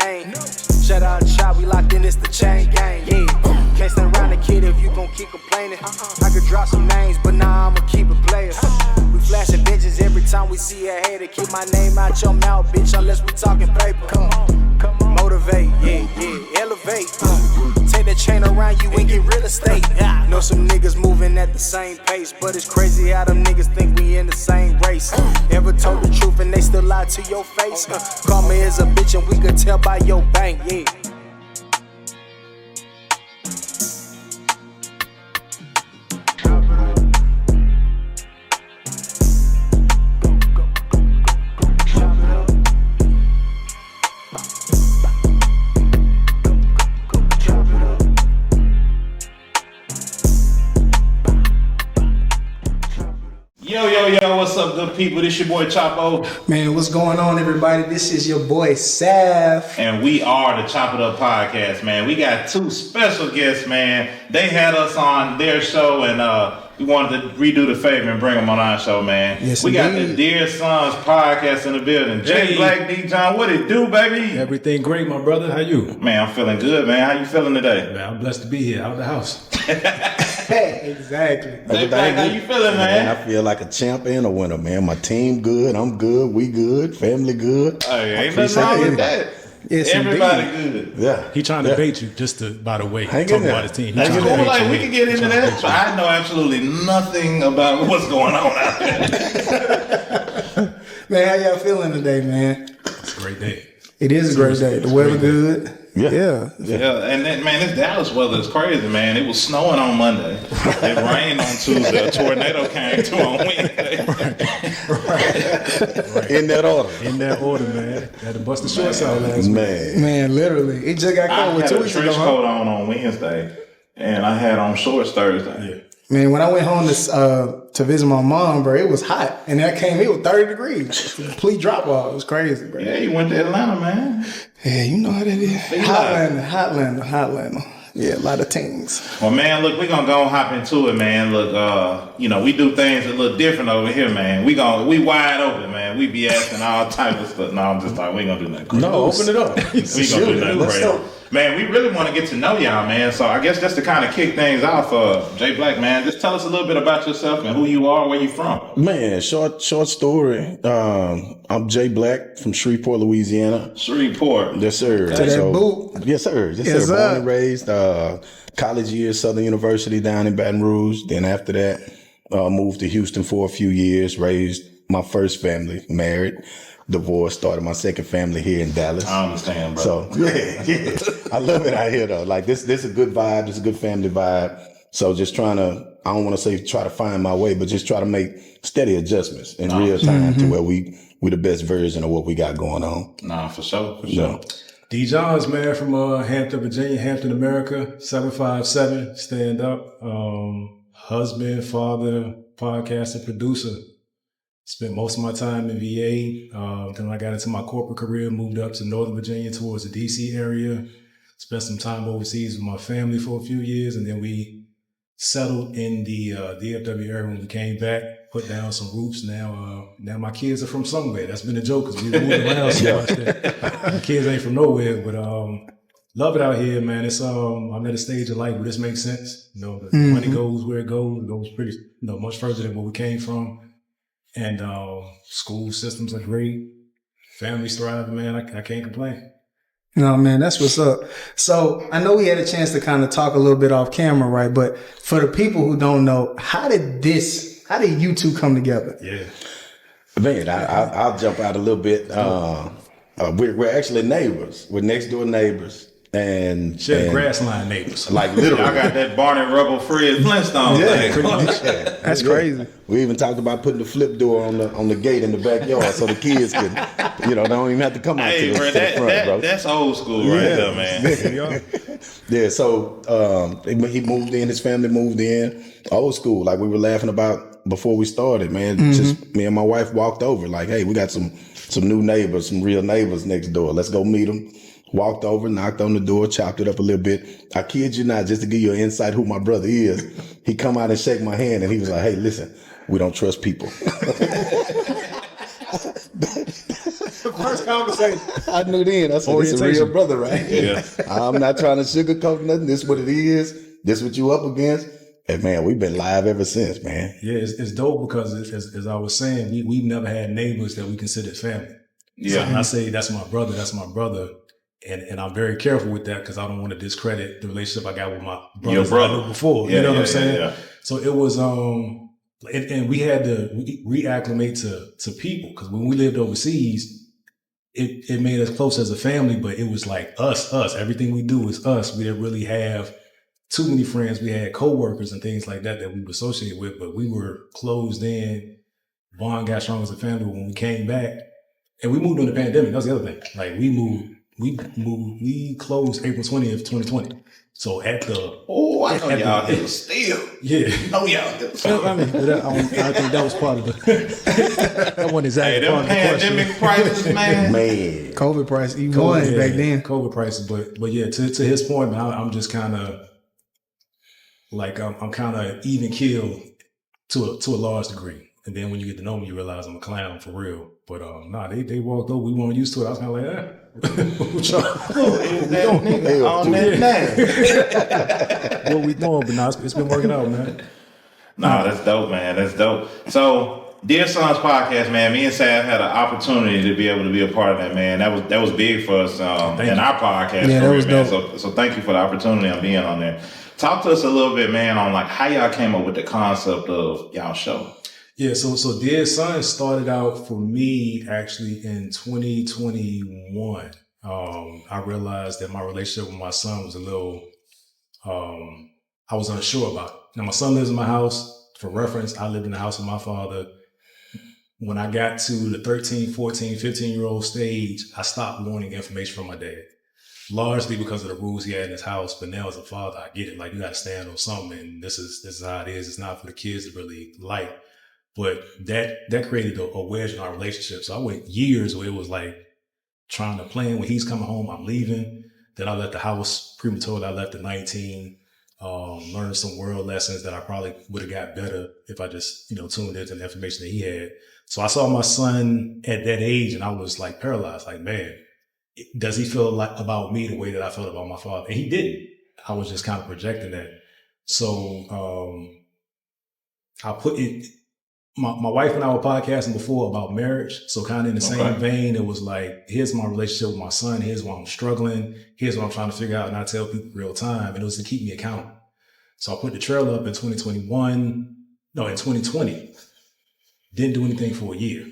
name. Shout out Chop, we locked in, it's the chain gang. Yeah, can't stand around the kid if you gon' keep complaining. I could drop some names, but nah, I'ma keep it players. We flashing bitches every time we see a hater. Keep my name out your mouth, bitch, unless we talking paper. Come on, motivate, yeah, elevate. Take that chain around you and get real estate. Know some niggas moving at the same pace, but it's crazy how them niggas think we in the same race. Ever told the truth and they still lie to your face? Call me as a bitch and we could tell by your bank, yeah. Yo, what's up, good people? This your boy Chapo. Man, what's going on, everybody? This is your boy Sav. And we are the Chop It Up Podcast, man. We got two special guests, man. They had us on their show, and we wanted to redo the favor and bring them on our show, man. Yes, we got indeed. the Dear Sons Podcast in the building. Jey Black, D. John, what it do, baby? Everything great, my brother. How you? Man, I'm feeling good, man. How you feeling today? Man, I'm blessed to be here, out of the house. Hey, exactly. Jey Black, how you feeling, man? I feel like a champ and a winner, man. My team good, I'm good, we good, family good. Hey, ain't nothing wrong with that. Yes, Everybody indeed. good. Yeah. He trying to bait you, just to, by the way, Hang in talking there. about his team. Hang in there. Well, like, we can get into that, but I know absolutely nothing about what's going on out there. Man, how y'all feeling today, man? It's a great day. It is a great day. The weather good. Yeah. Yeah, and then, man, this Dallas weather is crazy, man. It was snowing on Monday. It rained on Tuesday. A tornado came through on Wednesday. Right. In that order. In that order, man. Had to bust the shorts out last week. Man. Man, literally. It just got I cold with had 2 a weeks ago. trench Huh? coat on Wednesday, and I had on shorts Thursday. Yeah. Man, when I went home to visit my mom, bro, it was hot. And I came here with 30 degrees. Complete drop off. It was crazy, bro. Yeah, you went to Atlanta, man. Yeah, you know how that is. Hotlanta. Yeah, a lot of things. Well, man, look, we're going to go and hop into it, man. Look, we do things a little different over here, man. We wide open, man. We be asking all types of stuff. No, I'm just like, we ain't going to do nothing crazy. No, open it up. We going to do nothing crazy. Man, we really want to get to know y'all, man. So I guess just to kind of kick things off, Jey Black, man, just tell us a little bit about yourself and who you are, where you from. Man, short story. I'm Jey Black from Shreveport, Louisiana. Shreveport. Yes, sir. To that boot. Yes, sir. Yes, sir. Born and raised. College years, Southern University down in Baton Rouge. Then after that, moved to Houston for a few years. Raised my first family, married. Divorced, started my second family here in Dallas. I understand, bro. So yeah. I love it out here though. Like this is a good vibe. This is a good family vibe. So just trying to, I don't want to say try to find my way, but just try to make steady adjustments in real time to where we the best version of what we got going on. Nah, for sure. Yeah. D. Johns, man, from Hampton, Virginia, Hampton, America, 757, stand up, husband, father, podcaster, producer. Spent most of my time in VA. Then I got into my corporate career, moved up to Northern Virginia towards the DC area. Spent some time overseas with my family for a few years, and then we settled in the DFW area when we came back, put down some roots. Now my kids are from somewhere. That's been a joke because we moved around so much that my kids ain't from nowhere. But love it out here, man. It's I'm at a stage of life where this makes sense. You know, the money goes where it goes. It goes pretty, much further than where we came from. And school systems are great. Families thriving, man. I can't complain. No, man, that's what's up. So I know we had a chance to kind of talk a little bit off camera, right? But for the people who don't know, how did you two come together? Yeah. Man, I'll jump out a little bit. We're actually neighbors. We're next door neighbors. And Share grass line neighbors. Like literally. I got that Barney Rubble Fred Flintstone thing. Pretty much. That's crazy. We even talked about putting the flip door on the gate in the backyard so the kids could, they don't even have to come out Hey, to the bro, front, bro. that's old school right there, man. Yeah, so he moved in, his family moved in, old school. Like we were laughing about before we started, man. Just me and my wife walked over, like, hey, we got some new neighbors, some real neighbors next door. Let's go meet them. Walked over, knocked on the door, chopped it up a little bit. I kid you not, just to give you an insight who my brother is, he come out and shake my hand and he was like, hey, listen, we don't trust people. First conversation. I knew then. I said, this is a real brother right here. Yeah. I'm not trying to sugarcoat nothing. This is what it is. This is what you up against. And man, we've been live ever since, man. Yeah, it's dope because as I was saying, we've never had neighbors that we considered family. Yeah. So when I say that's my brother, and I'm very careful with that because I don't want to discredit the relationship I got with my Your brothers that brother. I knew before. Yeah, you know what yeah, I'm saying? yeah. So it was and we had to reacclimate to people because when we lived overseas, it made us close as a family, but it was like us. Everything we do is us. We didn't really have too many friends. We had coworkers and things like that we would associate with, but we were closed in. Bond got strong as a family when we came back. And we moved during the pandemic. That was the other thing. Like we closed April 20th, 2020. So at the I know y'all hit still. yeah. Oh, y'all hit still. I mean, I think that was part of the. That wasn't Hey, exactly them part of the question. pandemic prices, man. Man. COVID price, E1 back then. COVID prices, but yeah, to his point, man, I'm just kind of like I'm kind of even keeled to a large degree. And then when you get to know me, you realize I'm a clown for real. But they walked over. We weren't used to it. I was kind of like, what we doing? But nah, it's been working out, man. Nah, that's dope, man. That's dope. So, Dear Sons podcast, man, me and Sam had an opportunity to be able to be a part of that, man. That was big for us in our podcast. Yeah, that was man. dope. So thank you for the opportunity of being on there. Talk to us a little bit, man, on like how y'all came up with the concept of y'all show. Yeah, so Dear Son started out for me actually in 2021. I realized that my relationship with my son was a little, I was unsure about it. Now, my son lives in my house. For reference, I lived in the house with my father. When I got to the 13, 14, 15-year-old stage, I stopped wanting information from my dad. Largely because of the rules he had in his house. But now as a father, I get it. Like, you got to stand on something. And this is how it is. It's not for the kids to really like. But that created a wedge in our relationship. So I went years where it was like trying to plan. When he's coming home, I'm leaving. Then I left the house prematurely. I left at 19. Learned some world lessons that I probably would have got better if I just, tuned into the information that he had. So I saw my son at that age and I was like paralyzed. Like, man, does he feel like about me the way that I felt about my father? And he didn't. I was just kind of projecting that. So I put it. My wife and I were podcasting before about marriage. So kind of in the same vein, it was like, here's my relationship with my son. Here's why I'm struggling. Here's what I'm trying to figure out. And I tell people real time. And it was to keep me accountable. So I put the trailer up in 2020. Didn't do anything for a year.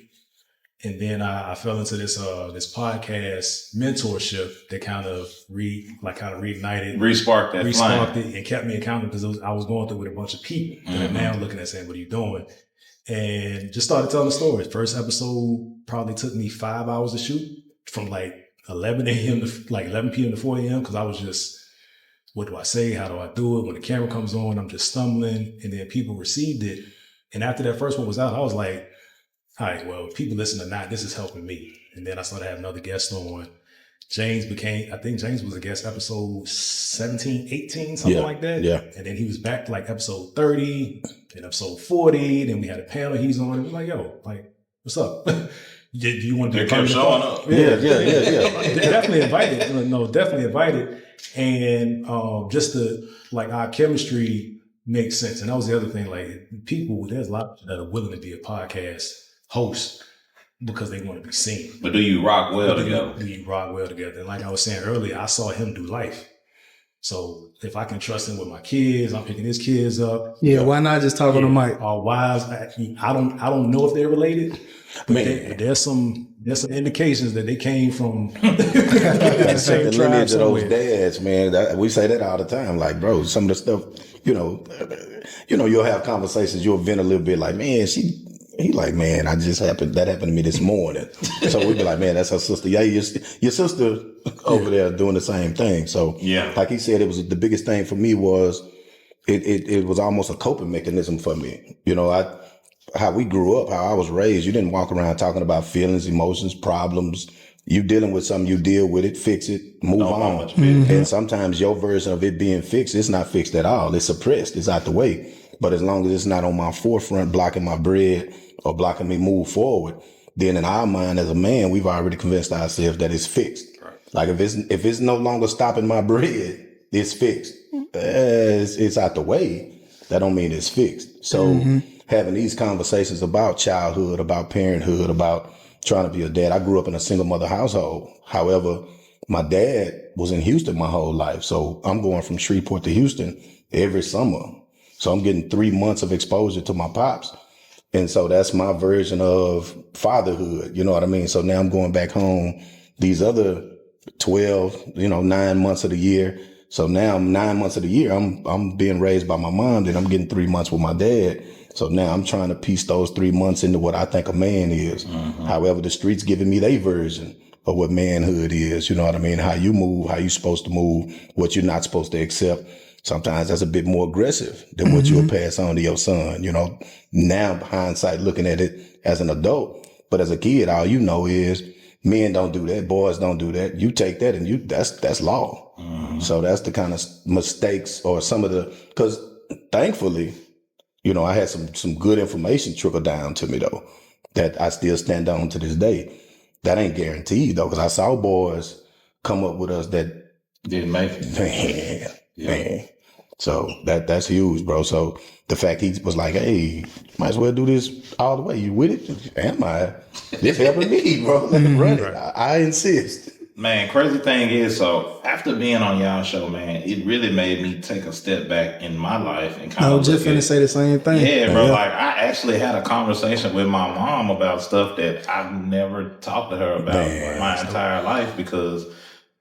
And then I fell into this podcast mentorship that kind of reignited. Resparked that flame. It and kept me accountable because I was going through with a bunch of people that are now looking at saying, what are you doing? And just started telling stories. First episode probably took me 5 hours to shoot from like 11 a.m. to like 11 p.m. to 4 a.m. because I was just, what do I say? How do I do it? When the camera comes on, I'm just stumbling. And then people received it. And after that first one was out, I was like, all right, well, people listen or not, this is helping me. And then I started having another guest on. I think James was a guest episode 17, 18, something like that. Yeah. And then he was back to like episode 30, then episode 40. Then we had a panel he's on. And we're like, yo, like, what's up? Do you want to be kept showing up. Yeah. Definitely invited. No, definitely invited. And just our chemistry makes sense. And that was the other thing. Like, there's a lot that are willing to be a podcast host because they want to be seen. But do you rock well together? Do you rock well together? And like I was saying earlier, I saw him do life. So if I can trust him with my kids, I'm picking his kids up. Yeah, why not just talk on the mic? Our wives, I don't know if they're related, but there's some indications that they came from the same The tribe lineage of those somewhere. dads, man. We say that all the time. Like, bro, some of the stuff, you'll have conversations. You'll vent a little bit. Like, man, he like, man, that happened to me this morning. So we'd be like, man, that's her sister. Yeah, your sister over there doing the same thing. So yeah, like he said, it was the biggest thing for me was it was almost a coping mechanism for me. How we grew up, how I was raised, you didn't walk around talking about feelings, emotions, problems. You dealing with something, you deal with it, fix it, move on. And sometimes your version of it being fixed, it's not fixed at all. It's suppressed. It's out the way. But as long as it's not on my forefront, blocking my bread or blocking me move forward, then in our mind as a man, we've already convinced ourselves that it's fixed. Right. Like if it's no longer stopping my bread, it's fixed. It's out the way. That don't mean it's fixed. So having these conversations about childhood, about parenthood, about trying to be a dad. I grew up in a single mother household. However, my dad was in Houston my whole life. So I'm going from Shreveport to Houston every summer. So I'm getting 3 months of exposure to my pops. And so that's my version of fatherhood. You know what I mean? So now I'm going back home these other 12, 9 months of the year. So now 9 months of the year, I'm being raised by my mom, then I'm getting 3 months with my dad. So now I'm trying to piece those 3 months into what I think a man is. However, the streets giving me their version of what manhood is. You know what I mean? How you move, how you supposed to move, what you're not supposed to accept. Sometimes that's a bit more aggressive than what you'll pass on to your son. Now hindsight looking at it as an adult, but as a kid, all you know is men don't do that, boys don't do that. You take that and that's law. So that's the kind of mistakes or some of the, because thankfully, I had some good information trickle down to me though, that I still stand on to this day. That ain't guaranteed though, because I saw boys come up with us that didn't make it. Man. So that's huge, bro. So the fact he was like, hey, might as well do this all the way. You with it? Am I? This helping me, bro. Let me run it. I insist. Man, crazy thing is, so after being on y'all show, man, it really made me take a step back in my life and kind of. I was just finna say the same thing. Yeah, bro. Like I actually had a conversation with my mom about stuff that I've never talked to her about my entire life, because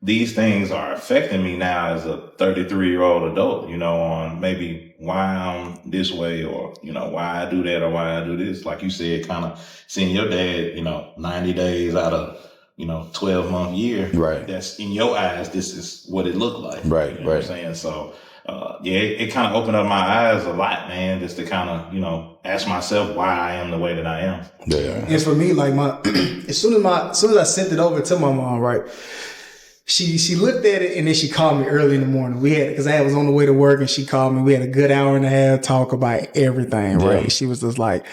these things are affecting me now as a 33-year-old adult, on maybe why I'm this way, or, why I do that or why I do this. Like you said, kind of seeing your dad, 90 days out of 12-month year. Right. That's in your eyes, this is what it looked like. Right. You know what I'm saying? So, it kind of opened up my eyes a lot, man, just to kind of, ask myself why I am the way that I am. Yeah. And for me, like as soon as I sent it over to my mom, right, she looked at it and then she called me early in the morning. Because I was on the way to work and she called me. We had a good hour and a half talk about everything, right? Yeah. She was just like,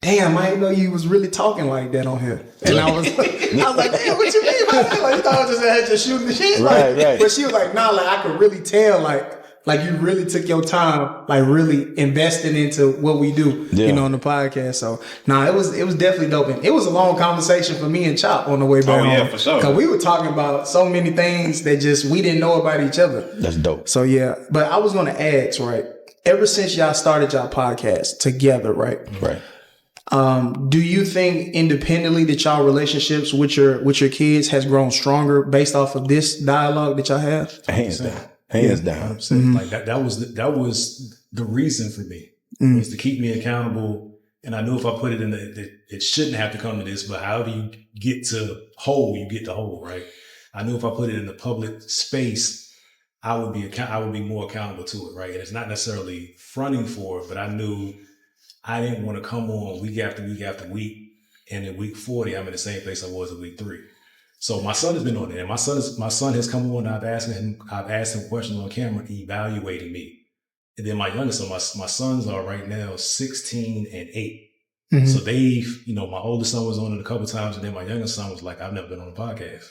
damn, I didn't know you was really talking like that on here. And I was like, damn, what you mean by that? Like, you thought I was just shooting the shit? Right. But she was like, nah, like I could really tell, like you really took your time, like really investing into what we do, on the podcast. So it was definitely dope. And it was a long conversation for me and Chop on the way back home. Oh yeah, for sure. Cause we were talking about so many things that we didn't know about each other. That's dope. So yeah, but I was going to ask, right, ever since y'all started y'all podcast together, right? Right. Do you think independently that y'all relationships with your kids has grown stronger based off of this dialogue that y'all have? Hands down. Like that was the reason for me, was to keep me accountable. And I knew if I put it in it shouldn't have to come to this, but however you get to whole, you get to whole, right? I knew if I put it in the public space, I would be more accountable to it, right? And it's not necessarily fronting for it, but I knew I didn't want to come on week after week after week, and in week 40, I'm in the same place I was in week 3. So my son has been on it, and my son has come on. And I've asked him questions on camera, evaluating me. And then my youngest son, my sons are right now 16 and 8. Mm-hmm. So they've, my oldest son was on it a couple of times, and then my youngest son was like, I've never been on a podcast.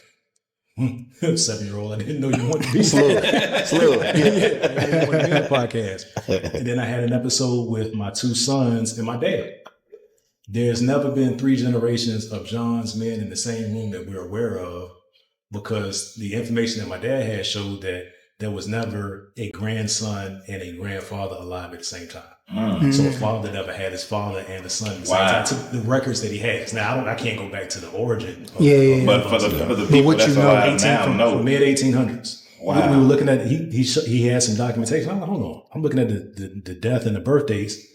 7-year-old, I didn't know you wanted to be slow. I didn't want to be on a podcast. And then I had an episode with my 2 sons and my dad. There's never been 3 generations of John's men in the same room that we're aware of, because the information that my dad had showed that there was never a grandson and a grandfather alive at the same time. Mm-hmm. So a father never had his father and the son at the same time. To the records that he has. Now I can't go back to the origin. But for the people that's alive now, from mid 1800s. Wow. We were looking at he had some documentation. I'm like, hold on. I'm looking at the death and the birthdays.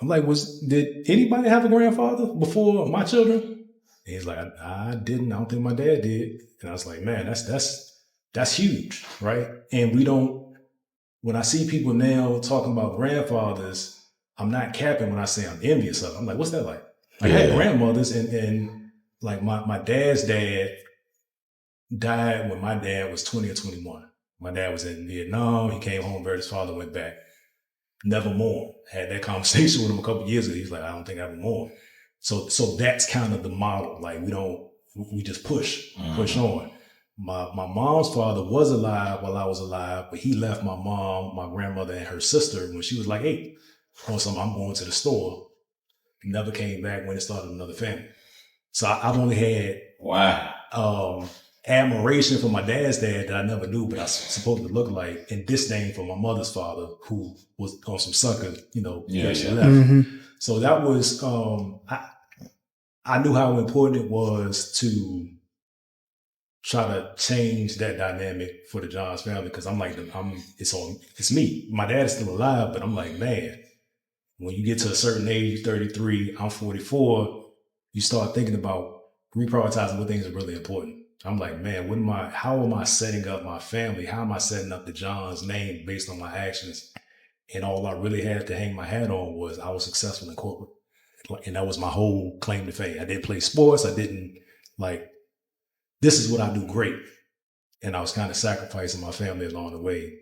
I'm like, did anybody have a grandfather before my children? And he's like, I didn't. I don't think my dad did. And I was like, man, that's huge, right? And when I see people now talking about grandfathers, I'm not capping when I say I'm envious of them. I'm like, what's that like? I had grandmothers, and like my dad's dad died when my dad was 20 or 21. My dad was in Vietnam. He came home, buried his father, went back. Never mourned. Had that conversation with him a couple of years ago. He's like, I don't think I ever mourned. So that's kind of the model. Like we just push on. My mom's father was alive while I was alive, but he left my mom, my grandmother, and her sister when she was like 8. On some, I'm going to the store. Never came back when it started another family. So I've only had admiration for my dad's dad that I never knew, but I was supposed to look like, and disdain for my mother's father, who was on some sucker, she left. So that was, I knew how important it was to try to change that dynamic for the Johns family, because I'm like, it's me. My dad is still alive, but I'm like, man, when you get to a certain age, 33, I'm 44, you start thinking about reprioritizing what things are really important. I'm like, man, how am I setting up my family? How am I setting up the Johns name based on my actions? And all I really had to hang my hat on was I was successful in corporate. And that was my whole claim to fame. I didn't play sports. I didn't this is what I do great. And I was kind of sacrificing my family along the way.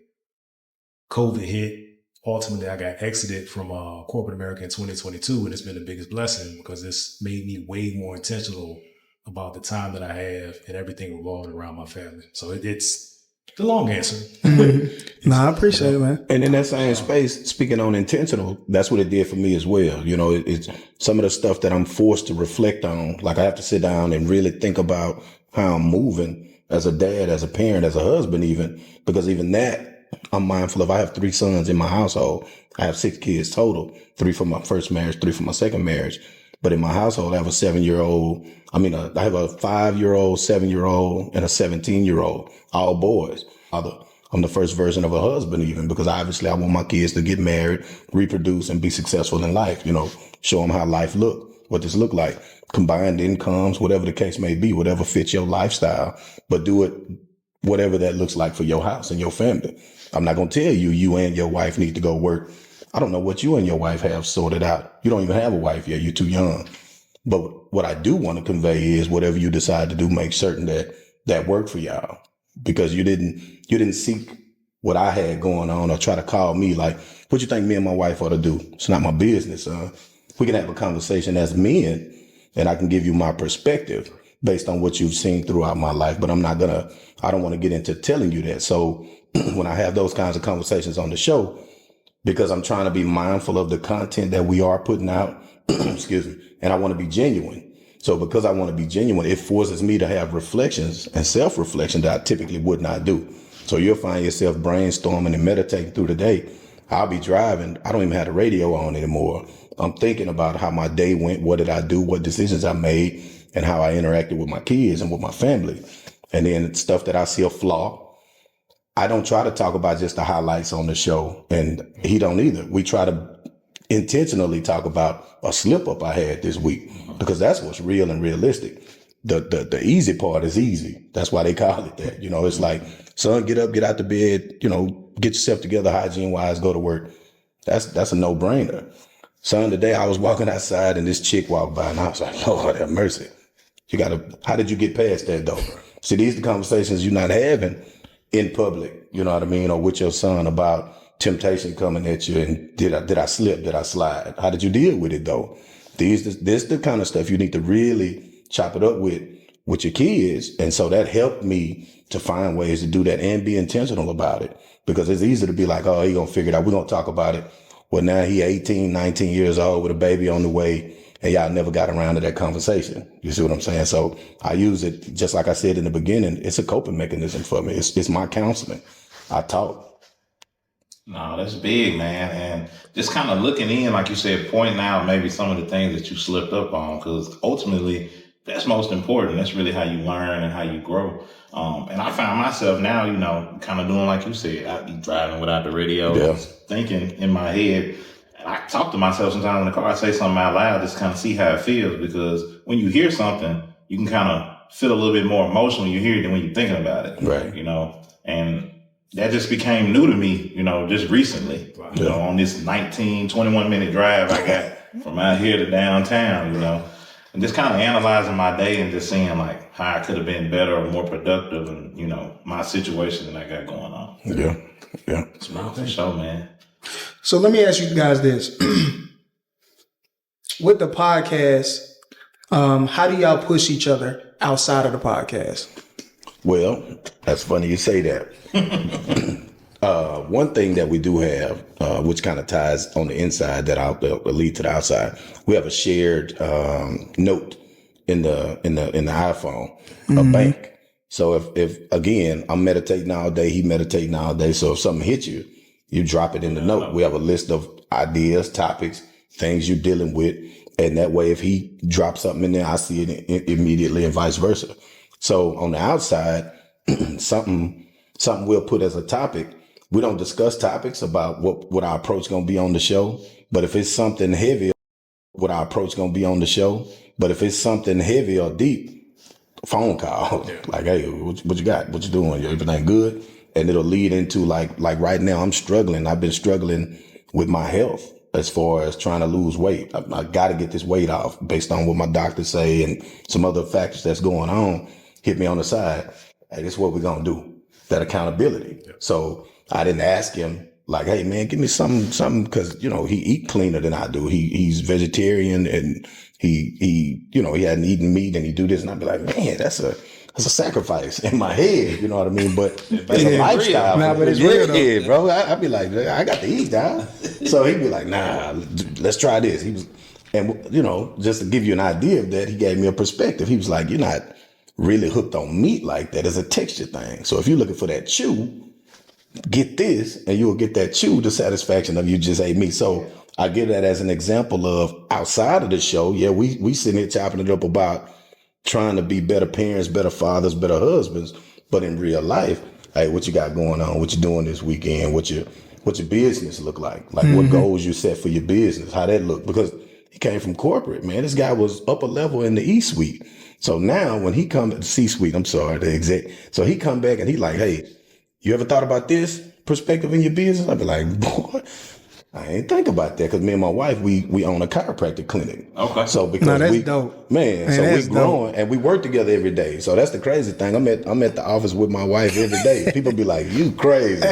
COVID hit. Ultimately, I got exited from corporate America in 2022, and it's been the biggest blessing because it's made me way more intentional about the time that I have and everything revolving around my family. So it's the long answer. No, I appreciate it, man. And in that same space, speaking on intentional, that's what it did for me as well. It's some of the stuff that I'm forced to reflect on. Like I have to sit down and really think about how I'm moving as a dad, as a parent, as a husband, even, because even that I'm mindful of. I have 3 sons in my household. I have 6 kids total, 3 from my first marriage, 3 from my second marriage. But in my household, I have a 7-year-old. I have a 5-year-old, 7-year-old, and a 17-year-old, all boys. I'm the first version of a husband, even, because obviously I want my kids to get married, reproduce, and be successful in life. Show them how life what this look like. Combined incomes, whatever the case may be, whatever fits your lifestyle, but do it whatever that looks like for your house and your family. I'm not going to tell you and your wife need to go work. I don't know what you and your wife have sorted out. You don't even have a wife yet. You're too young. But what I do want to convey is whatever you decide to do, make certain that worked for y'all, because you didn't seek what I had going on or try to call me like, what you think me and my wife ought to do? It's not my business, son. We can have a conversation as men and I can give you my perspective based on what you've seen throughout my life, but I don't want to get into telling you that. So when I have those kinds of conversations on the show, because I'm trying to be mindful of the content that we are putting out, excuse me, and I want to be genuine. So because I want to be genuine, it forces me to have reflections and self-reflection that I typically would not do. So you'll find yourself brainstorming and meditating through the day. I'll be driving. I don't even have the radio on anymore. I'm thinking about how my day went. What did I do? What decisions I made? And how I interacted with my kids and with my family. And then stuff that I see a flaw. I don't try to talk about just the highlights on the show, and he don't either. We try to intentionally talk about a slip up I had this week, because that's what's real and realistic. The easy part is easy. That's why they call it that. It's like, son, get up, get out the bed, get yourself together hygiene wise, go to work. That's a no brainer. Son, today I was walking outside and this chick walked by and I was like, Lord have mercy. How did you get past that though? See, these are the conversations you're not having in public, you know what I mean? Or with your son about temptation coming at you. And did I slip? Did I slide? How did you deal with it though? This is the kind of stuff you need to really chop it up with your kids. And so that helped me to find ways to do that and be intentional about it, because it's easy to be like, oh, he gonna figure it out. We're gonna talk about it. Well, now he 18, 19 years old with a baby on the way, and y'all never got around to that conversation. You see what I'm saying? So I use it, just like I said in the beginning, it's a coping mechanism for me. It's my counseling. I talk. No, that's big, man. And just kind of looking in, like you said, pointing out maybe some of the things that you slipped up on, because ultimately that's most important. That's really how you learn and how you grow. And I found myself now, kind of doing like you said, I'd be driving without the radio, thinking in my head. And I talk to myself sometimes in the car. I say something out loud, just kind of see how it feels, because when you hear something, you can kind of feel a little bit more emotional when you hear it than when you're thinking about it. Right. And that just became new to me, just recently, on this 21 minute drive I got from out here to downtown, and just kind of analyzing my day and just seeing like how I could have been better or more productive and, my situation that I got going on. Yeah. Yeah. It's for sure, man. So let me ask you guys this. With the podcast, How do y'all push each other outside of the podcast? Well, that's funny you say that. One thing that we do have, which kind of ties on the inside that will lead to the outside, we have a shared note in the iPhone, a bank. So if again, I'm meditating all day, he meditating all day. So if something hits you, you drop it in the note. We have a list of ideas, topics, things you're dealing with. And that way, if he drops something in there, I see it immediately and vice versa. So on the outside, something we'll put as a topic. We don't discuss topics about what our approach going to be on the show. But if it's something heavy, what our approach going to be on the show. But if it's something heavy or deep, phone call. Like, hey, what you got? What you doing? Everything good? And it'll lead into like right now I'm struggling. I've been struggling with my health as far as trying to lose weight. I got to get this weight off based on what my doctors say and some other factors that's going on. Hit me on the side. Hey, this is what we're going to do. That accountability. Yeah. So I didn't ask him like, hey man, give me something. Cause he eat cleaner than I do. He's vegetarian and he hadn't eaten meat and he do this. And I'd be like, man, that's a sacrifice in my head. You know what I mean? But it's a lifestyle. Nah, but it's real though. Yeah, bro. I'd be like, I got to eat now. So he'd be like, nah, let's try this. He was, and just to give you an idea of that, he gave me a perspective. He was like, you're not really hooked on meat like that. It's a texture thing. So if you're looking for that chew, get this and you'll get that chew, the satisfaction of you just ate meat. So I give that as an example of outside of the show. Yeah, we sitting here chopping it up about trying to be better parents, better fathers, better husbands. But in real life, hey, what you got going on? What you doing this weekend? What your business look like? Like what goals you set for your business? How that look? Because he came from corporate, man. This guy was upper level in the E-suite. So now when he come to C-suite, I'm sorry, the exec. So he come back and he like, hey, you ever thought about this perspective in your business? I'd be like, boy, I ain't think about that because me and my wife, we own a chiropractic clinic. Okay. So because that's dope. Man, so we growing and we work together every day. So that's the crazy thing. I'm at the office with my wife every day. People be like, you crazy.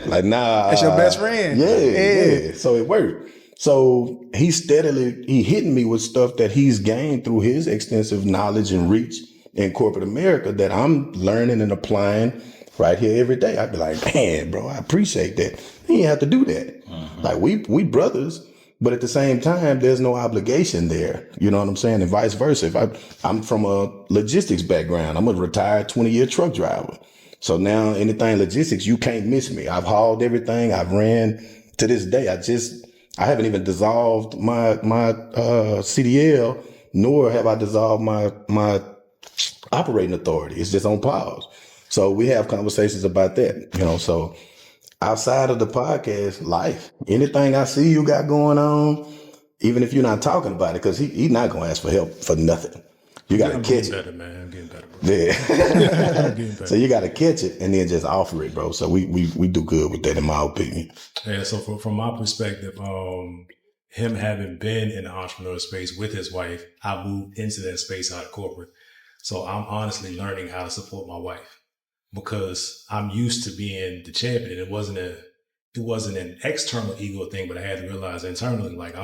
Like, nah. That's your best friend. Yeah. So it worked. So he hitting me with stuff that he's gained through his extensive knowledge and reach in corporate America that I'm learning and applying right here every day. I'd be like, man, bro, I appreciate that. He didn't have to do that. Like we brothers, but at the same time, there's no obligation there. You know what I'm saying? And vice versa. If I'm from a logistics background, I'm a retired 20-year truck driver. So now anything logistics, you can't miss me. I've hauled everything. I've ran to this day. I haven't even dissolved my CDL, nor have I dissolved my operating authority. It's just on pause. So we have conversations about that, so outside of the podcast, life, anything I see you got going on, even if you're not talking about it, because he's not going to ask for help for nothing. You got to catch it. Better, man. I'm getting better, bro. Yeah. I'm getting better. So you got to catch it and then just offer it, bro. So we do good with that, in my opinion. Yeah. So from my perspective, him having been in the entrepreneur space with his wife, I moved into that space out of corporate. So I'm honestly learning how to support my wife because I'm used to being the champion. And it wasn't an external ego thing, but I had to realize internally, like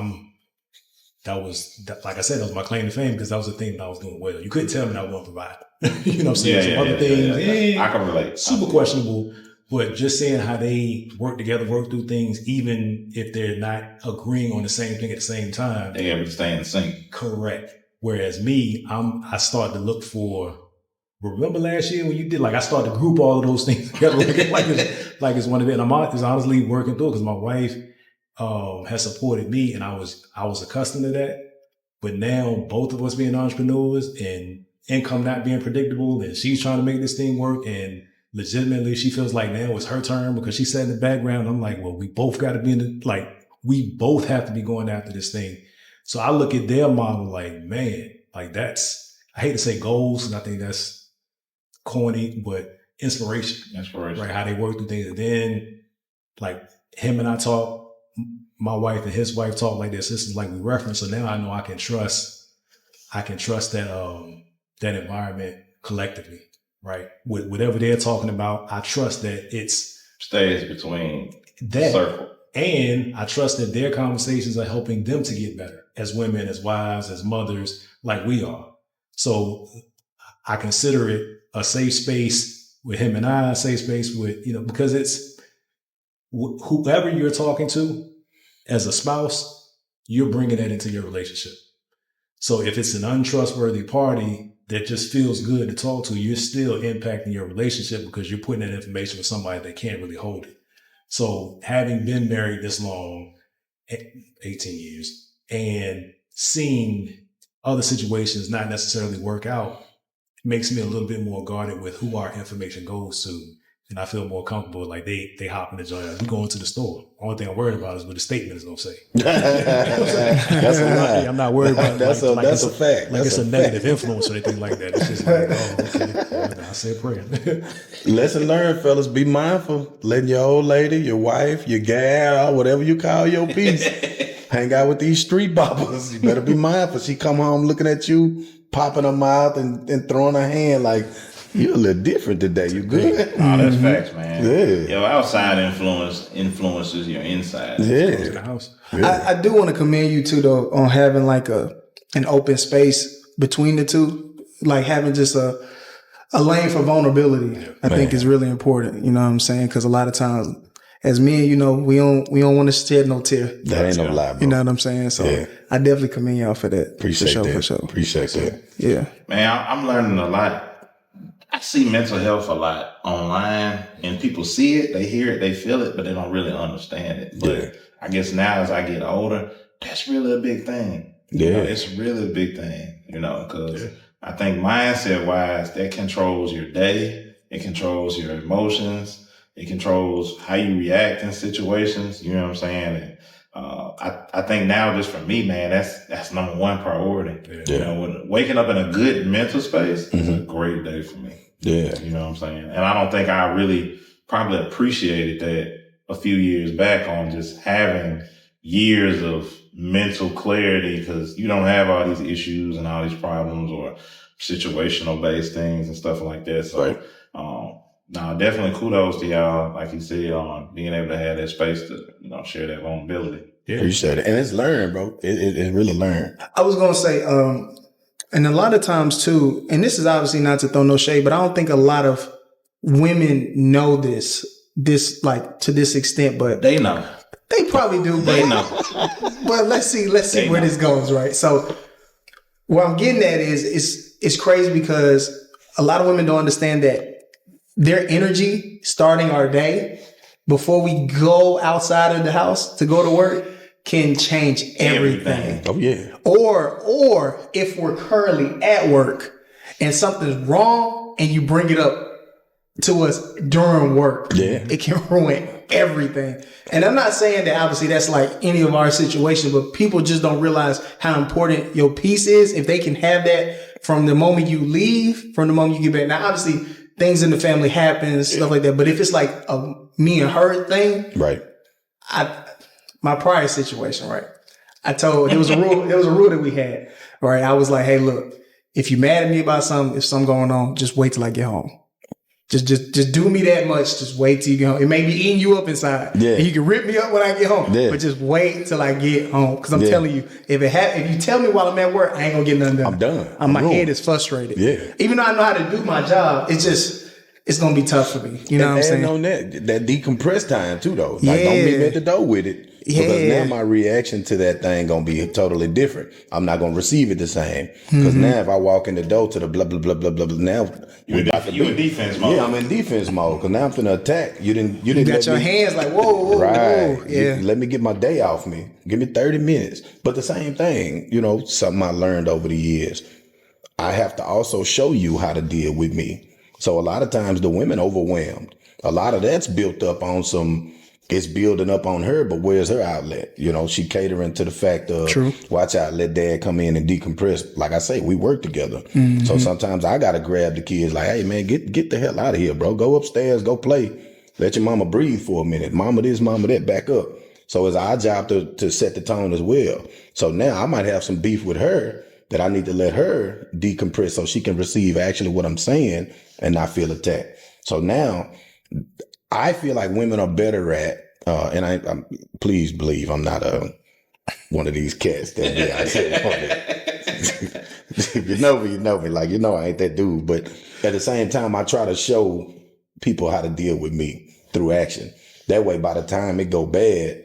like I said, that was my claim to fame because that was the thing that I was doing well. You couldn't tell me that I wasn't provide. You know what I'm saying? Some other things, I can relate. Super questionable, but just seeing how they work together, work through things, even if they're not agreeing on the same thing at the same time. They ever stay in sync. Correct. Whereas me, I started to look for, remember last year when you did, like I started to group all of those things together like it's one of it. And I'm honestly working through it because my wife has supported me and I was accustomed to that. But now both of us being entrepreneurs and income not being predictable and she's trying to make this thing work and legitimately she feels like now it's her turn because she sat in the background. I'm like, well, we both got to be we both have to be going after this thing. So I look at their model like, man, like that's, I hate to say goals and I think that's corny, but inspiration. Right? How they work through things. And then like him and I talk, my wife and his wife talk like their sisters, like we reference. So now I know I can trust that, that environment collectively, right? With whatever they're talking about, I trust that it's stays between that circle. And I trust that their conversations are helping them to get better as women, as wives, as mothers, like we are. So I consider it a safe space with him and I, a safe space with, because it's whoever you're talking to as a spouse, you're bringing that into your relationship. So if it's an untrustworthy party that just feels good to talk to, you're still impacting your relationship because you're putting that information with somebody that can't really hold it. So having been married this long, 18 years, and seeing other situations not necessarily work out, makes me a little bit more guarded with who our information goes to. And I feel more comfortable, like they hop in the joint. Like, we going to the store. Only thing I'm worried about is what the statement is going to say. That's a lie. I'm not worried about that's like a fact. Like That's it's a negative influence or anything like that. It's just like, oh, okay. I said prayer. Lesson learned, fellas. Be mindful. Letting your old lady, your wife, your gal, whatever you call your piece, hang out with these street boppers. You better be mindful. She come home looking at you, popping her mouth and throwing her hand like, you a little different today. You good? Oh, that's facts, man. Yeah. Yo, outside influences your inside. Yeah. I do want to commend you too, though, on having like an open space between the two, like having just a lane for vulnerability. I think is really important. You know what I'm saying? Because a lot of times, as men, we don't want to shed no tear. That ain't no lie, bro. You know what I'm saying? So I definitely commend y'all for that. Appreciate that. For sure. Appreciate that. Yeah. Man, I'm learning a lot. I see mental health a lot online, and people see it, they hear it, they feel it, but they don't really understand it. But I guess now as I get older, that's really a big thing. Yeah. It's really a big thing, because I think mindset wise, that controls your day. It controls your emotions. It controls how you react in situations. You know what I'm saying? And, I think now just for me, man, that's number one priority. Yeah. Waking up in a good mental space is a great day for me. Yeah. You know what I'm saying? And I don't think I really probably appreciated that a few years back on just having years of mental clarity, because you don't have all these issues and all these problems or situational based things and stuff like that. So, no, definitely kudos to y'all, like you said, on being able to have that space to, share that vulnerability. Yeah. Appreciate it. And it's learned, bro. It really learned. I was going to say, and a lot of times too, and this is obviously not to throw no shade, but I don't think a lot of women know this like to this extent, but they know. They probably do, but they know. But let's see where this goes, right? So what I'm getting at is it's crazy because a lot of women don't understand that their energy starting our day before we go outside of the house to go to work can change everything. Oh yeah. Or if we're currently at work and something's wrong and you bring it up to us during work, it can ruin everything. And I'm not saying that obviously that's like any of our situations, but people just don't realize how important your piece is. If they can have that from the moment you leave, from the moment you get back. Now, obviously, things in the family happen, stuff like that. But if it's like a me and her thing, right? My prior situation, right? I told there was a rule that we had, right? I was like, hey, look, if you mad at me about something, if something going on, just wait till I get home. Just do me that much. Just wait till you get home. It may be eating you up inside. Yeah. And you can rip me up when I get home. Yeah. But just wait till I get home. Because I'm telling you, if you tell me while I'm at work, I ain't gonna get nothing done. I'm done. My head is frustrated. Yeah. Even though I know how to do my job, it's gonna be tough for me. You know what I'm saying? On that decompress time too, though. Like, don't meet me at the door with it. Because now my reaction to that thing gonna be totally different. I'm not gonna receive it the same. Because now if I walk in the door to the blah blah blah blah blah, now you in defense mode. Yeah, I'm in defense mode. Because now I'm finna attack. You didn't got your hands like whoa, right? Whoa, yeah. Let me get my day off me. Give me 30 minutes. But the same thing, something I learned over the years. I have to also show you how to deal with me. So a lot of times the women overwhelmed. A lot of that's built up on it's building up on her, but where's her outlet? She catering to the fact of, watch out, let dad come in and decompress. Like I say, we work together. Mm-hmm. So sometimes I got to grab the kids like, hey man, get the hell out of here, bro. Go upstairs, go play. Let your mama breathe for a minute. Mama this, mama that, back up. So it's our job to set the tone as well. So now I might have some beef with her that I need to let her decompress so she can receive actually what I'm saying and not feel attacked. So now I feel like women are better at And I'm please believe I'm not one of these cats that be out there. If you know me, you know me. Like, you know, I ain't that dude. But at the same time, I try to show people how to deal with me through action. That way, by the time it go bad,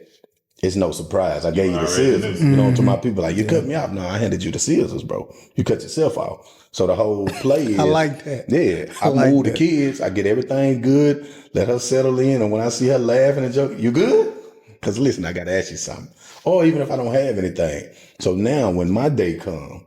it's no surprise. I gave you the scissors. You know, to my people, like, you cut me off. No, I handed you the scissors, bro. You cut yourself off. So the whole play is. I like that. Yeah. I like move that. the kids. I get everything good. Let her settle in. And when I see her laughing and joking, you good? Because listen, I got to ask you something. Or even if I don't have anything. So now when my day comes,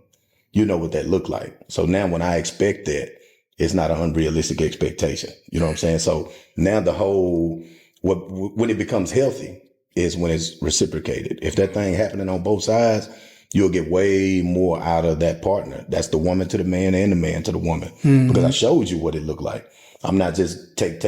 you know what that look like. So now when I expect that, it's not an unrealistic expectation. You know what I'm saying? So now the whole, when it becomes healthy is when it's reciprocated. If that thing happening on both sides, you'll get way more out of that partner. That's the woman to the man and the man to the woman. Because I showed you what it looked like. I'm not just take.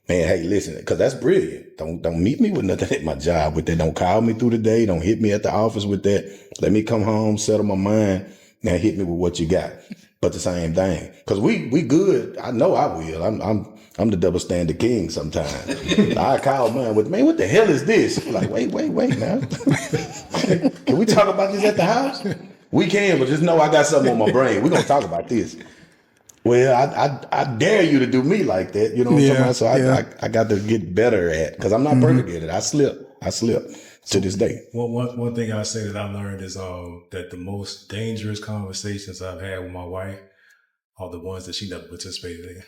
Man, hey, listen, because that's brilliant. Don't meet me with nothing at my job with that. Don't call me through the day. Don't hit me at the office with that. Let me come home, settle my mind, now hit me with what you got. But the same thing, because we good. I know I will. I'm the double standard king sometimes. I call mine with, man, what the hell is this? I'm like, wait now. Can we talk about this at the house? We can, but just know I got something on my brain. We're gonna talk about this. Well, I dare you to do me like that. You know what I'm talking about? So I got to get better at, because I'm not perfect at it. I slip to this day. One thing I say that I learned is that the most dangerous conversations I've had with my wife are the ones that she never participated in.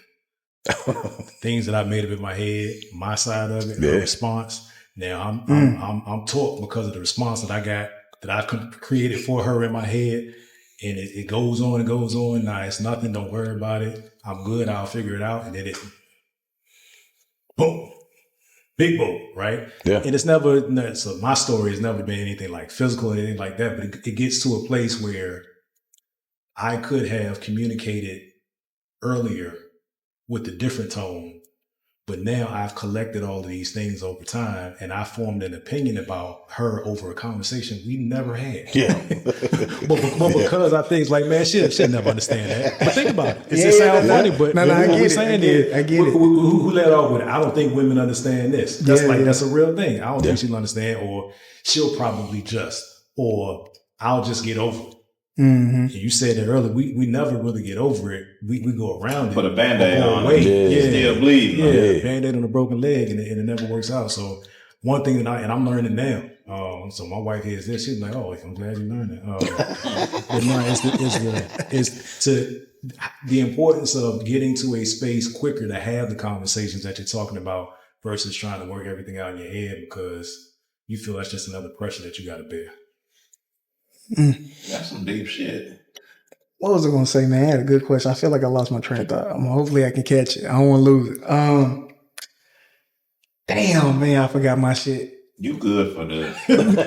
Things that I made up in my head, my side of it, her response. Now I'm taught because of the response that I got, that I created for her in my head. And it goes on and goes on. Nah, it's nothing. Don't worry about it. I'm good. I'll figure it out. And then it, boom, big boom, right? Yeah. And it's never, so my story has never been anything like physical or anything like that. But it gets to a place where I could have communicated earlier with a different tone. But now I've collected all of these things over time, and I formed an opinion about her over a conversation we never had. Yeah. but because I think, like, man, she'll never understand that. But think about it. It sounds funny, but I what get we're it. saying I get it. who let off with it? I don't think women understand this. That's a real thing. I don't think she'll understand, or she'll probably just, or I'll just get over it. And you said that earlier, we never really get over it. We go around it. Put a Band-Aid on it. it. Still bleeding. Yeah. Band-Aid on a broken leg, and it never works out. So one thing that I'm learning now. So my wife hears this, she's like, "Oh, I'm glad you learned it." But no, it's the importance of getting to a space quicker to have the conversations that you're talking about versus trying to work everything out in your head because you feel that's just another pressure that you got to bear. That's some deep shit. What was I going to say, man? I had a good question. I feel like I lost my train of thought. Hopefully I can catch it. I don't want to lose it. Damn, man, I forgot my shit. You good for this.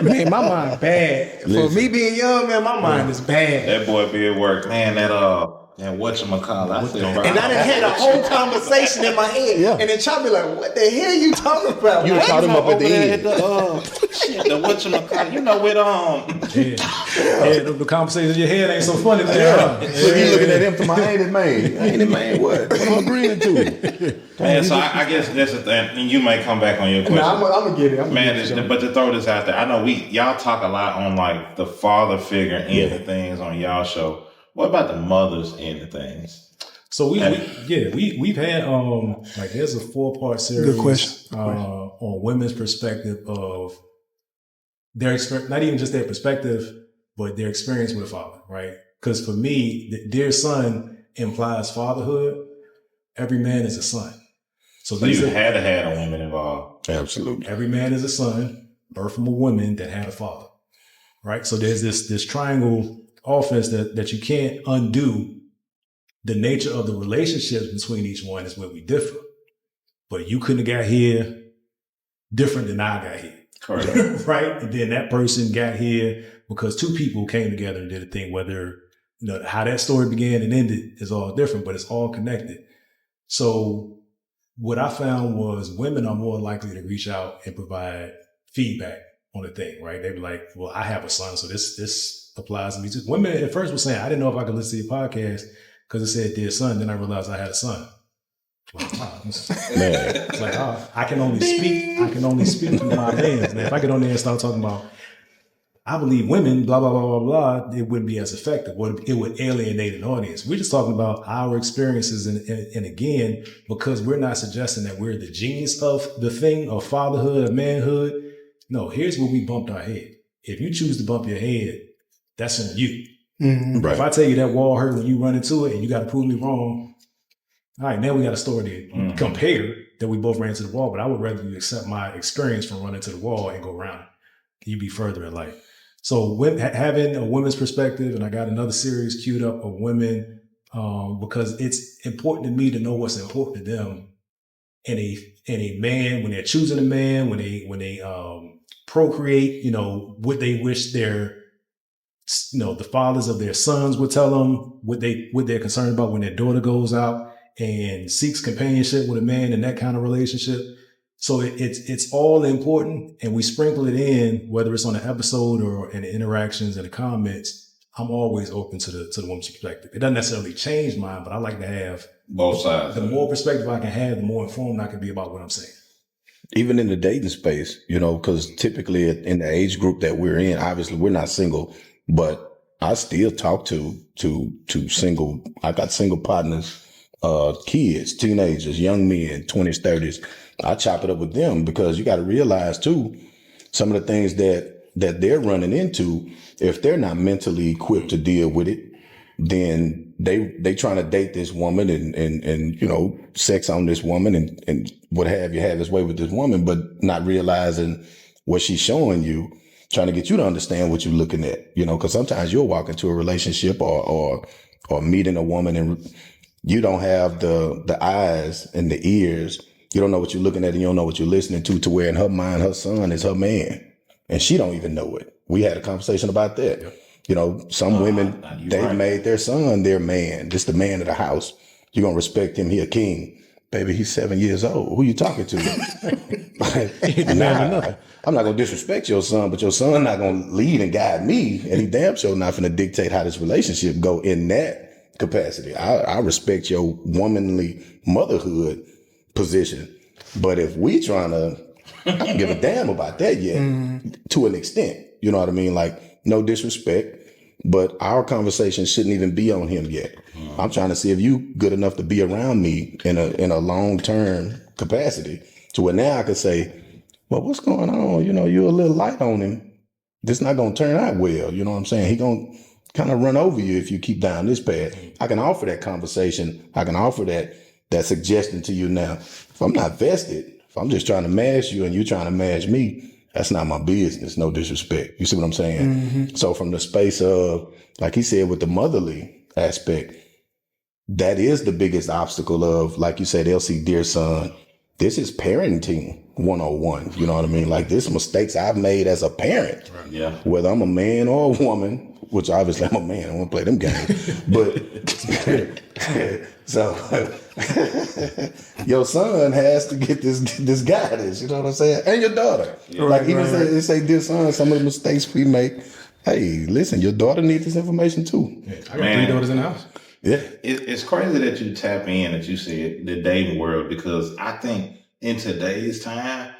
Man, my mind bad. For me being young, man, my mind is bad. That boy be at work, man, that whatchamacallit. I said, bro. And I done had a whole conversation in my head. Yeah. And then Chop be like, what the hell you talking about? You man? caught him up at the end. The whatchamacallit, you know, with The conversation in your head ain't so funny. So you looking at him to my ain't it man? What I'm agreeing to. Man, so I guess that's the thing. And you may come back on your question. Nah, I'm gonna get it. But to throw this out there, I know y'all talk a lot on like the father figure end of things on y'all show. What about the mother's end of things? So we've had like there's a 4-part series. Good question. On women's perspective of their experience, not even just their perspective, but their experience with a father, right? Because for me, the dear son implies fatherhood. Every man is a son. So you had to have a woman involved. Absolutely. Every man is a son, birthed from a woman that had a father, right? So there's this triangle offense that you can't undo. The nature of the relationships between each one is where we differ. But you couldn't have got here different than I got here. Correct. Right? And then that person got here because two people came together and did a thing, whether how that story began and ended is all different, but it's all connected. So what I found was women are more likely to reach out and provide feedback on a thing, right? They be like, well, I have a son, so this applies to me too. Women at first were saying, I didn't know if I could listen to your podcast because it said dear son. Then I realized I had a son. Man. It's like, I can only speak through my lens. Now, if I get on there and start talking about, I believe women, blah, blah, blah, blah, blah, it wouldn't be as effective. It would alienate an audience. We're just talking about our experiences. And again, because we're not suggesting that we're the genius of the thing, of fatherhood, of manhood. No, here's where we bumped our head. If you choose to bump your head, that's on you. Mm-hmm. Right. If I tell you that wall hurt when you run into it and you got to prove me wrong, all right, now we got a story to compare that we both ran into the wall, but I would rather you accept my experience from running to the wall and go around it. You be further in life. So having a women's perspective, and I got another series queued up of women because it's important to me to know what's important to them in a man, when they're choosing a man, when they procreate, what they wish their, the fathers of their sons would tell them, what they're concerned about when their daughter goes out and seeks companionship with a man in that kind of relationship. So it's all important, and we sprinkle it in, whether it's on an episode or in the interactions and the comments. I'm always open to the woman's perspective. It doesn't necessarily change mine, but I like to have both sides. The more perspective I can have, the more informed I can be about what I'm saying. Even in the dating space, because typically in the age group that we're in, obviously we're not single, but I still talk to single. I got single partners, kids, teenagers, young men, 20s, 30s. I chop it up with them because you got to realize too, some of the things that they're running into, if they're not mentally equipped to deal with it, then they trying to date this woman and sex on this woman and what have you, have his way with this woman, but not realizing what she's showing you, trying to get you to understand what you're looking at, because sometimes you'll walk into a relationship or meeting a woman and you don't have the eyes and the ears. You don't know what you're looking at and you don't know what you're listening to where in her mind, her son is her man and she don't even know it. We had a conversation about that. Yep. Some women, they've made their son their man. This the man of the house. You're going to respect him. He a king. Baby, he's 7 years old. Who you talking to? I'm not going to disrespect your son, but your son not going to lead and guide me. And he damn sure not going to dictate how this relationship go in that capacity. I respect your womanly motherhood position. But if we trying to, I don't give a damn about that yet to an extent. You know what I mean? Like, no disrespect, but our conversation shouldn't even be on him yet. I'm trying to see if you good enough to be around me in a long-term capacity to where now I could say, well, what's going on? You're a little light on him. This not going to turn out well. You know what I'm saying? He going to kind of run over you if you keep down this path. I can offer that conversation. I can offer that suggestion to you now. If I'm not vested, if I'm just trying to mash you and you trying to mash me, that's not my business. No disrespect. You see what I'm saying? Mm-hmm. So from the space of, like he said, with the motherly aspect, that is the biggest obstacle of, like you said, LC, dear son, this is parenting 101. You know what I mean? Like this mistakes I've made as a parent, yeah. Whether I'm a man or a woman, which obviously I'm a man. I don't want to play them games, but so your son has to get this guidance. You know what I'm saying? And your daughter, they say, dear son, some of the mistakes we make. Hey, listen, your daughter needs this information too. Yeah, I got 3 daughters in the house. Yeah, it's crazy that you tap in, that you said the dating world, because I think in today's time,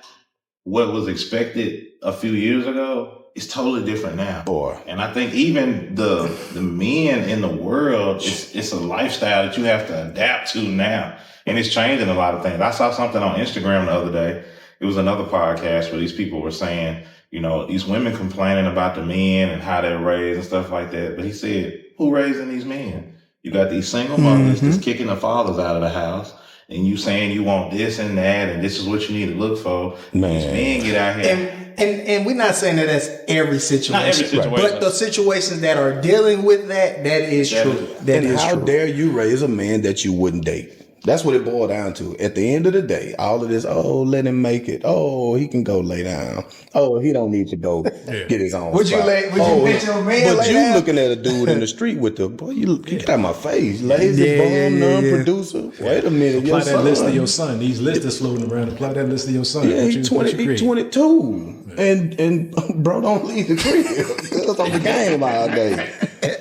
what was expected a few years ago is totally different now. Boy. And I think even the men in the world, it's a lifestyle that you have to adapt to now. And it's changing a lot of things. I saw something on Instagram the other day. It was another podcast where these people were saying, these women complaining about the men and how they're raised and stuff like that. But he said, who raising these men? You got these single mothers that's kicking the fathers out of the house, and you saying you want this and that, and this is what you need to look for. Man. These men get out here. And we're not saying that that's every situation. Not every situation. But the situations that are dealing with that is true. How dare you raise a man that you wouldn't date? That's what it boiled down to. At the end of the day, all of this, let him make it. Oh, he can go lay down. Oh, he don't need to go get his own Would spot. you let your man But lay you down? looking at a dude in the street with the, boy, you get out of my face. Lazy bum, non-producer. Wait a minute. Apply that list to your son. These lists that's floating around. Apply that list to your son. Yeah, he's 22. And bro, don't leave the crib because on the game all day.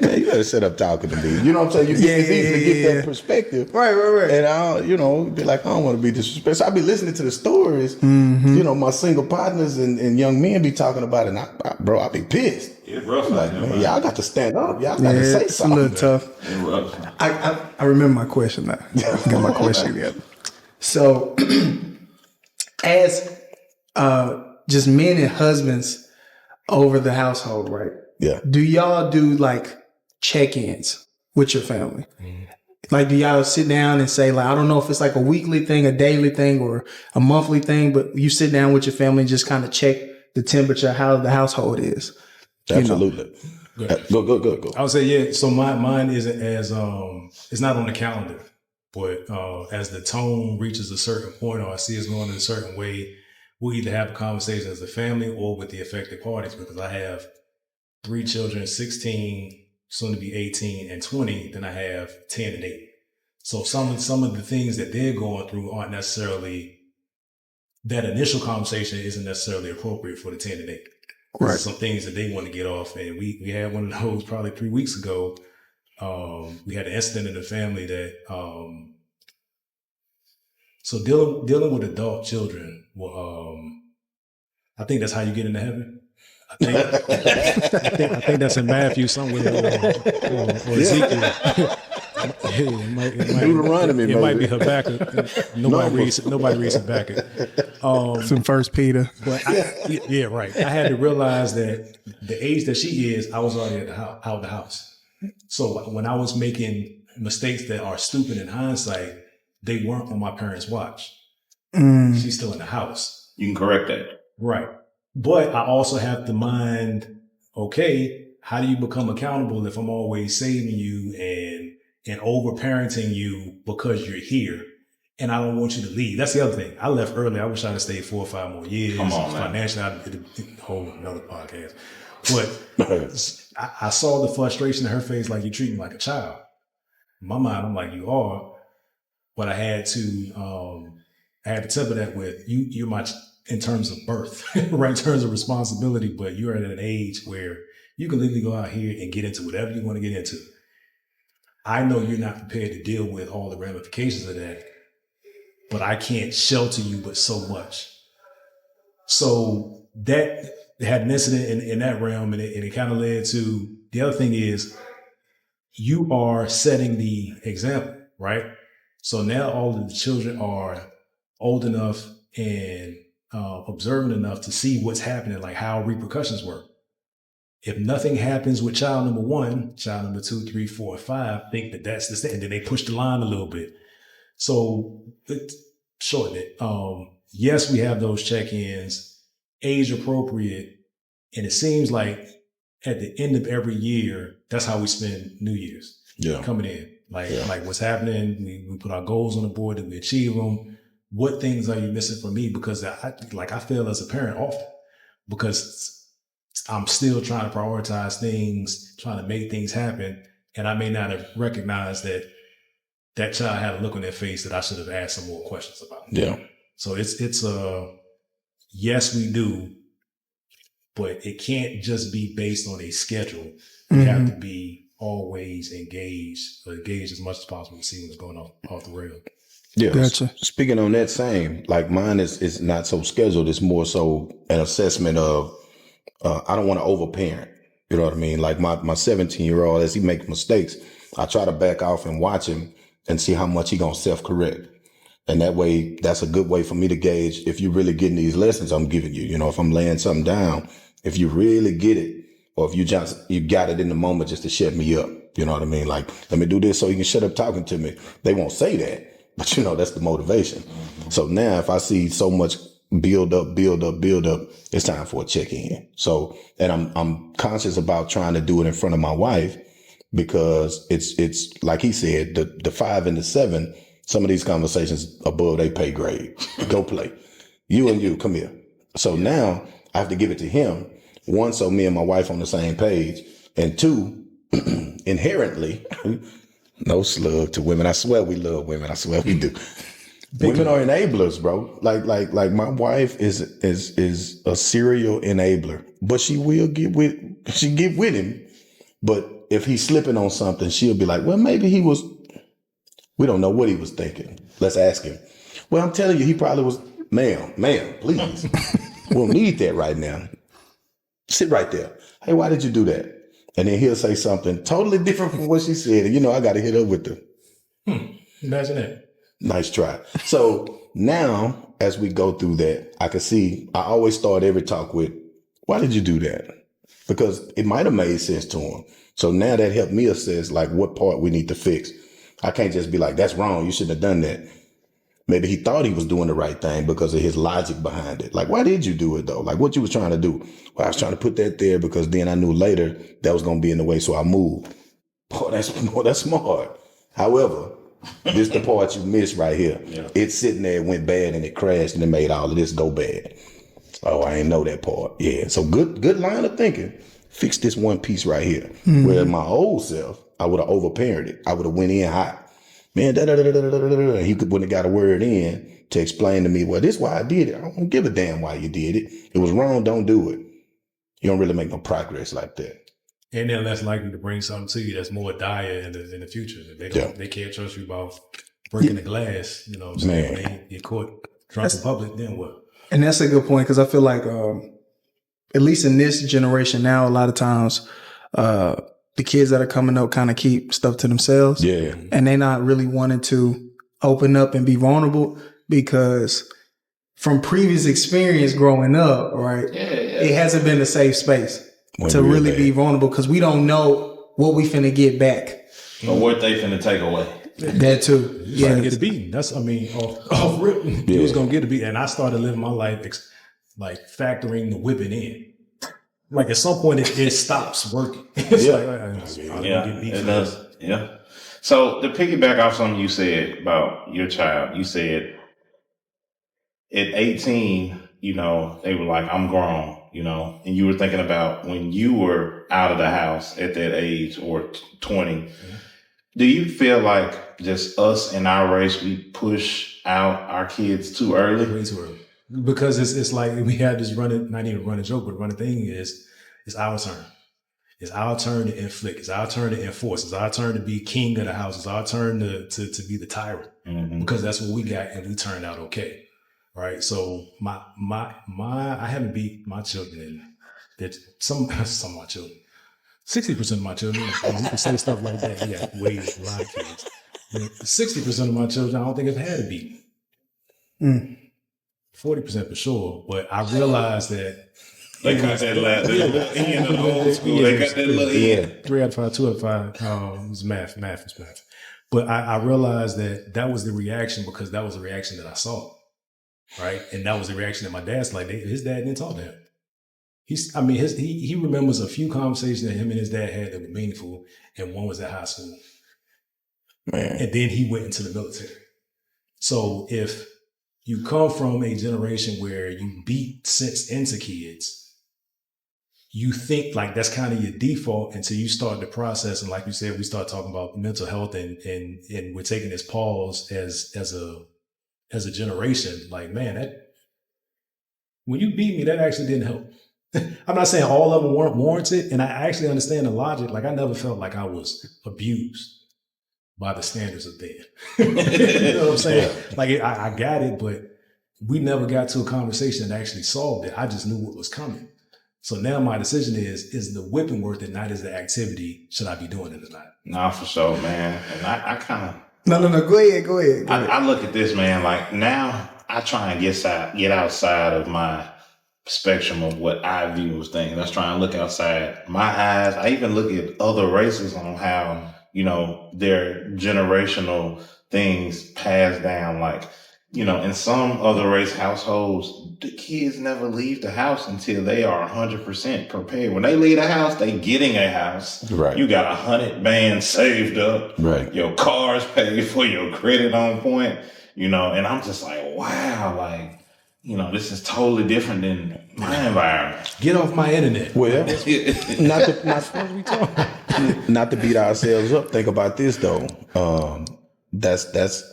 Man, you better sit up talking to me. You know what I'm saying? It's easy to get that perspective. Right. And I'll, be like, I don't want to be disrespectful. So I be listening to the stories, my single partners and young men be talking about it. And I be pissed. It's rough. Like, man, y'all got to stand up. Y'all got to say something. It's a little tough. It's rough. I remember my question now. Got my question together. So, as just men and husbands over the household, right? Yeah. Do y'all do like check-ins with your family? Like, do y'all sit down and say, like, I don't know if it's like a weekly thing, a daily thing, or a monthly thing, but you sit down with your family and just kind of check the temperature, how the household is? Absolutely. Go. I would say, yeah. So mine isn't as, it's not on the calendar, but as the tone reaches a certain point or I see it's going in a certain way, we'll either have a conversation as a family or with the affected parties, because I have 3 children, 16, soon to be 18 and 20. Then I have 10 and 8. So some of the things that they're going through aren't necessarily, that initial conversation isn't necessarily appropriate for the 10 and 8. Right. Some things that they want to get off. And we had one of those probably 3 weeks ago. We had an incident in the family that, so dealing with adult children, I think that's how you get into heaven. I think that's in Matthew somewhere or Ezekiel. It might be Habakkuk. Nobody reads Habakkuk. Some First Peter. But yeah, right. I had to realize that the age that she is, I was already out of the house. So when I was making mistakes that are stupid in hindsight, they weren't on my parents' watch. She's still in the house. You can correct that. Right. But I also have to mind, okay, how do you become accountable if I'm always saving you and over-parenting you because you're here and I don't want you to leave? That's the other thing. I left early. I wish I'd have stayed 4 or 5 more years. Come on, man. Financially, I'd whole another podcast. But I saw the frustration in her face, like, you treat me like a child. In my mind, I'm like, you are. But I had to temper that with you're my, in terms of birth, right? In terms of responsibility, but you're at an age where you can literally go out here and get into whatever you want to get into. I know you're not prepared to deal with all the ramifications of that, but I can't shelter you but so much. So that had an incident in that realm, and it kind of led to, the other thing is, you are setting the example, right? So now all of the children are old enough and observant enough to see what's happening, like how repercussions work. If nothing happens with child number 1, child number 2, 3, 4, 5 think that that's the thing, and then they push the line a little bit. So shorten it. Yes, we have those check-ins, age appropriate, and it seems like at the end of every year, that's how we spend New Year's. Yeah. Coming in. Like what's happening, we put our goals on the board and we achieve them. What things are you missing from me? Because I fail as a parent often because I'm still trying to prioritize things, trying to make things happen. And I may not have recognized that child had a look on their face that I should have asked some more questions about. Yeah. So it's yes, we do, but it can't just be based on a schedule. We have to be always engaged as much as possible to see what's going on off the rail. Yeah. Gotcha. Speaking on that same, like mine is not so scheduled. It's more so an assessment of, I don't want to overparent. You know what I mean? Like my 17-year-old, as he makes mistakes, I try to back off and watch him and see how much he gonna self-correct. And that way, that's a good way for me to gauge if you're really getting these lessons I'm giving you. You know, if I'm laying something down, if you really get it, or if you got it in the moment just to shut me up. You know what I mean? Like, let me do this so you can shut up talking to me. They won't say that, but that's the motivation. Mm-hmm. So now if I see so much build up, it's time for a check-in. So, and I'm conscious about trying to do it in front of my wife because it's like he said, the 5 and the 7, some of these conversations above they pay grade. Go play. You, come here. So now I have to give it to him. 1, so me and my wife on the same page. And 2, inherently, no slug to women. I swear we love women. I swear we do. Women are enablers, bro. Like my wife is a serial enabler, but she get with him. But if he's slipping on something, she'll be like, well, maybe we don't know what he was thinking. Let's ask him. Well, I'm telling you, he probably was, ma'am, please. We don't need that right now. Sit right there. Hey, why did you do that? And then he'll say something totally different from what she said. And I got to hit her with the. Imagine that. Nice try. So now, as we go through that, I can see, I always start every talk with, why did you do that? Because it might have made sense to him. So now that helped me assess like what part we need to fix. I can't just be like, that's wrong. You shouldn't have done that. Maybe he thought he was doing the right thing because of his logic behind it. Like, why did you do it though? Like what you was trying to do? Well, I was trying to put that there because then I knew later that was going to be in the way. So I moved. Boy, that's smart. However, this is the part you missed right here. Yeah. It's sitting there, it went bad and it crashed and it made all of this go bad. Oh, I ain't know that part. Yeah. So good line of thinking. Fix this one piece right here. Mm-hmm. Where my old self, I would have overparented. I would have went in hot. Man, he wouldn't have got a word in to explain to me, well, this is why I did it. I don't give a damn why you did it. It was wrong. Don't do it. You don't really make no progress like that. And they're less likely to bring something to you that's more dire in the future. They can't trust you about breaking the glass. You know what I'm saying? When they get caught drunk in public, then what? And that's a good point because I feel like, at least in this generation now, a lot of times, the kids that are coming up kind of keep stuff to themselves. Yeah. And they're not really wanting to open up and be vulnerable because from previous experience growing up, right? Yeah. It hasn't been a safe space to really be vulnerable because we don't know what we finna get back. Or what they finna take away. That too. Yeah. Get a beating. Off rip. He was going to get a beating. And I started living my life like factoring the whipping in. Like at some point it stops working. It's it does. Yeah. So to piggyback off something you said about your child, you said at 18, they were like, I'm grown, and you were thinking about when you were out of the house at that age or 20. Mm-hmm. Do you feel like just us in our race, we push out our kids too early? Way too early. Because it's like we had this not even running joke, but running thing is it's our turn. It's our turn to inflict. It's our turn to enforce. It's our turn to be king of the house. It's our turn to be the tyrant because that's what we got and we turned out okay. Right. So I haven't beat my children some of my children. 60% of my children, you can say stuff like that. Yeah, way a lot of kids. 60% of my children, I don't think have had a beating. 40% for sure. But I realized that they got that little end of the old school. They got that little end. 3 out of 5, 2 out of 5. It was math. But I realized that was the reaction because that was the reaction that I saw. Right. And that was the reaction that my dad's like, his dad didn't talk to him. He remembers a few conversations that him and his dad had that were meaningful, and one was at high school. Man. And then he went into the military. So if you come from a generation where you beat sense into kids, you think like that's kind of your default until you start the process. And like you said, we start talking about mental health and we're taking this pause as a generation. Like, man, when you beat me, that actually didn't help. I'm not saying all of them weren't warranted, and I actually understand the logic. Like, I never felt like I was abused by the standards of then. You know what I'm saying? Like, I got it, but we never got to a conversation that actually solved it. I just knew what was coming. So now my decision is the whipping worth it, not is the activity, should I be doing it or not? Nah, for sure, man. And I kind of... No, go ahead. I look at this, man, like now I try and get outside of my spectrum of what I view as things. I try and look outside my eyes. I even look at other races on how, their generational things pass down. Like, in some other race households, the kids never leave the house until they are 100% prepared. When they leave the house, they getting a house. Right. You got 100 bands saved up. Right. Your car's paid for, your credit on point, and I'm just like, wow, like, this is totally different than my environment. Get off my internet. Well, not to beat ourselves up. Think about this though. That's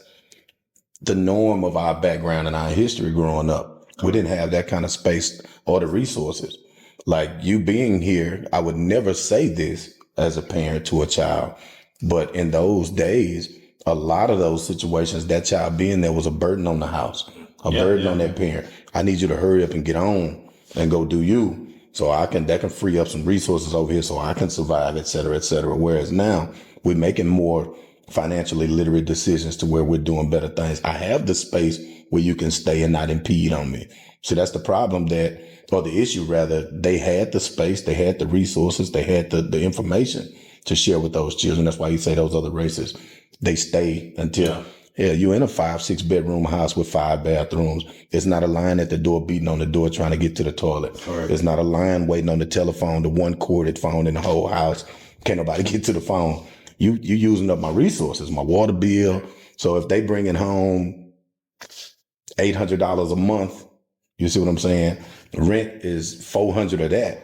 the norm of our background and our history growing up. We didn't have that kind of space or the resources. Like you being here, I would never say this as a parent to a child. But in those days, a lot of those situations, that child being there was a burden on the house, a burden on that parent. I need you to hurry up and get on and go do you. So that can free up some resources over here so I can survive, et cetera, et cetera. Whereas now we're making more financially literate decisions to where we're doing better things. I have the space where you can stay and not impede on me. So that's the problem or the issue rather, they had the space, they had the resources, they had the information to share with those children. That's why you say those other races, they stay until you're in a 5-6 bedroom house with 5 bathrooms. It's not a line at the door beating on the door trying to get to the toilet. Correct. It's not a line waiting on the telephone, the one corded phone in the whole house. Can't nobody get to the phone. You using up my resources, my water bill. So if they bringing home $800 a month, you see what I'm saying? Rent is $400 of that.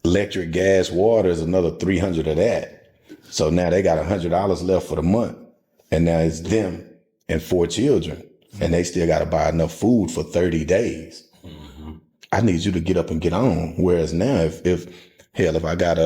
Electric, gas, water is another $300 of that. So now they got $100 left for the month. And now it's them and 4 children. And they still got to buy enough food for 30 days. Mm-hmm. I need you to get up and get on. Whereas now, if I got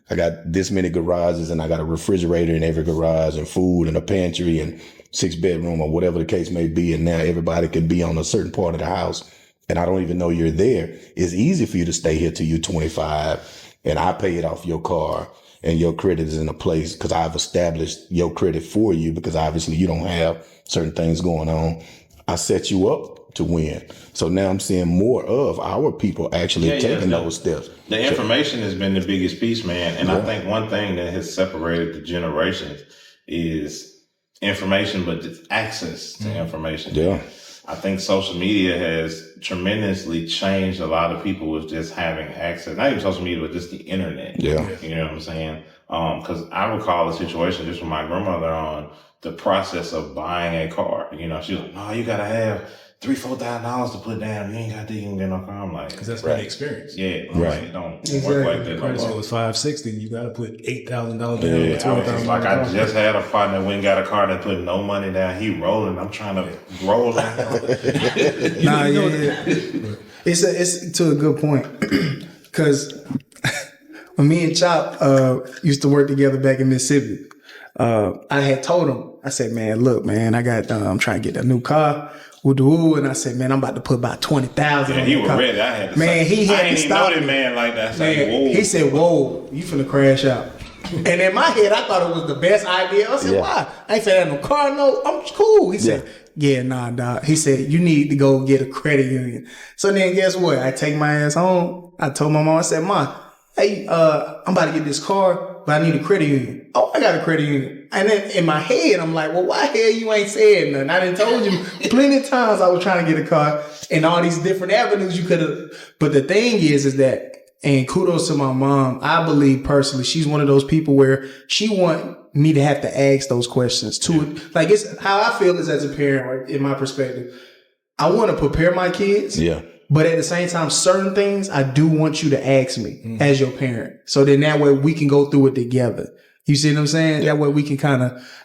I got this many garages and I got a refrigerator in every garage and food and a pantry and 6 bedroom or whatever the case may be. And now everybody can be on a certain part of the house and I don't even know you're there. It's easy for you to stay here till you're 25 and I pay it off your car. And your credit is in a place because I've established your credit for you because obviously you don't have certain things going on. I set you up to win. So now I'm seeing more of our people actually taking those steps. The information has been the biggest piece, man. And I think one thing that has separated the generations is information, but it's access to information. Yeah. I think social media has tremendously changed a lot of people with just having access, not even social media, but just the internet. Yeah. You know what I'm saying? Cause I recall a situation just with my grandmother on the process of buying a car. You know, she was like, no, you gotta have $3,000-$4,000 to put down. You ain't got to even get no car. I'm like, because that's been the experience. Yeah. Right. It don't work like that. Credit score was 560. You got to put $8,000 down. Yeah, I just had a partner when got a car that put no money down. He rolling. I'm trying to roll down. It's to a good point because when me and Chop used to work together back in Mississippi, I had told him, I said, man, look, man, I'm trying to get a new car. And I said, man, I'm about to put about 20,000. Yeah, he was ready. I had to man, say, he had I ain't to even stop know that man like that. Say, man, he said, whoa, you finna crash out. And in my head, I thought it was the best idea. I said, why? I ain't said I had no car note. I'm cool. He said, nah, dog. He said, you need to go get a credit union. So then guess what? I take my ass home. I told my mom, I said, Mom, hey, I'm about to get this car, but I need a credit union. Oh, I got a credit union. And then in my head, I'm like, well, why the hell you ain't said nothing? I done told you plenty of times I was trying to get a car and all these different avenues you could have. But the thing is that, and kudos to my mom, I believe personally, she's one of those people where she want me to have to ask those questions too. Like it's how I feel is as a parent, right, in my perspective. I want to prepare my kids. Yeah. But at the same time, certain things I do want you to ask me as your parent. So then that way we can go through it together. You see what I'm saying? Yeah. That way we can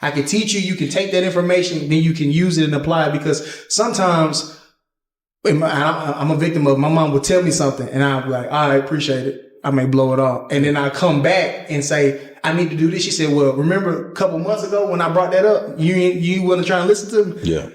I can teach you, you can take that information, then you can use it and apply it because sometimes I'm a victim of my mom would tell me something and I'm like, all right, appreciate it. I may blow it off. And then I come back and say, I need to do this. She said, well, remember a couple months ago when I brought that up, you wasn't trying to listen to me? Yeah.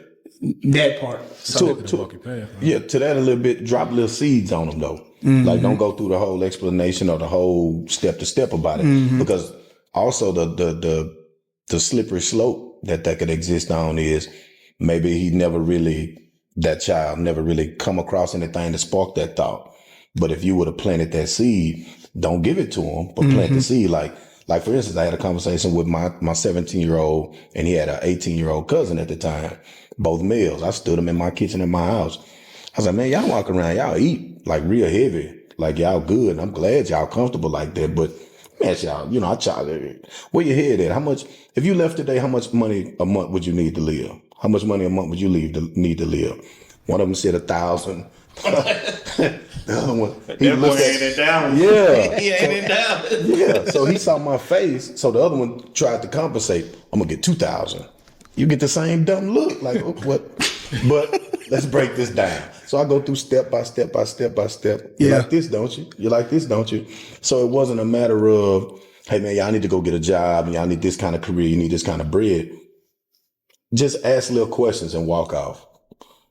That part. So to that a little bit, drop little seeds on them though. Mm-hmm. Like don't go through the whole explanation or the whole step to step about it. Because also the slippery slope that could exist on is maybe that child never really come across anything to spark that thought. But if you would have planted that seed, don't give it to him, but plant the seed. Like for instance, I had a conversation with my 17-year-old and he had an 18-year-old cousin at the time, both males. I stood them in my kitchen in my house. I was like, man, y'all walk around, y'all eat like real heavy, like y'all good. And I'm glad y'all comfortable like that. But man, y'all, I charge it. Where your head at? How much, if you left today, how much money a month would you need to live? How much money a month would you need to live? One of them said 1,000. The other one, he looked at it down. Yeah, he ain't it down. Yeah, so he saw my face. So the other one tried to compensate. I'm gonna get 2,000. You get the same dumb look. Like what? But let's break this down. So I go through step by step by step by step. You like this, don't you? You like this, don't you? So it wasn't a matter of, hey man, y'all need to go get a job and y'all need this kind of career, you need this kind of bread. Just ask little questions and walk off.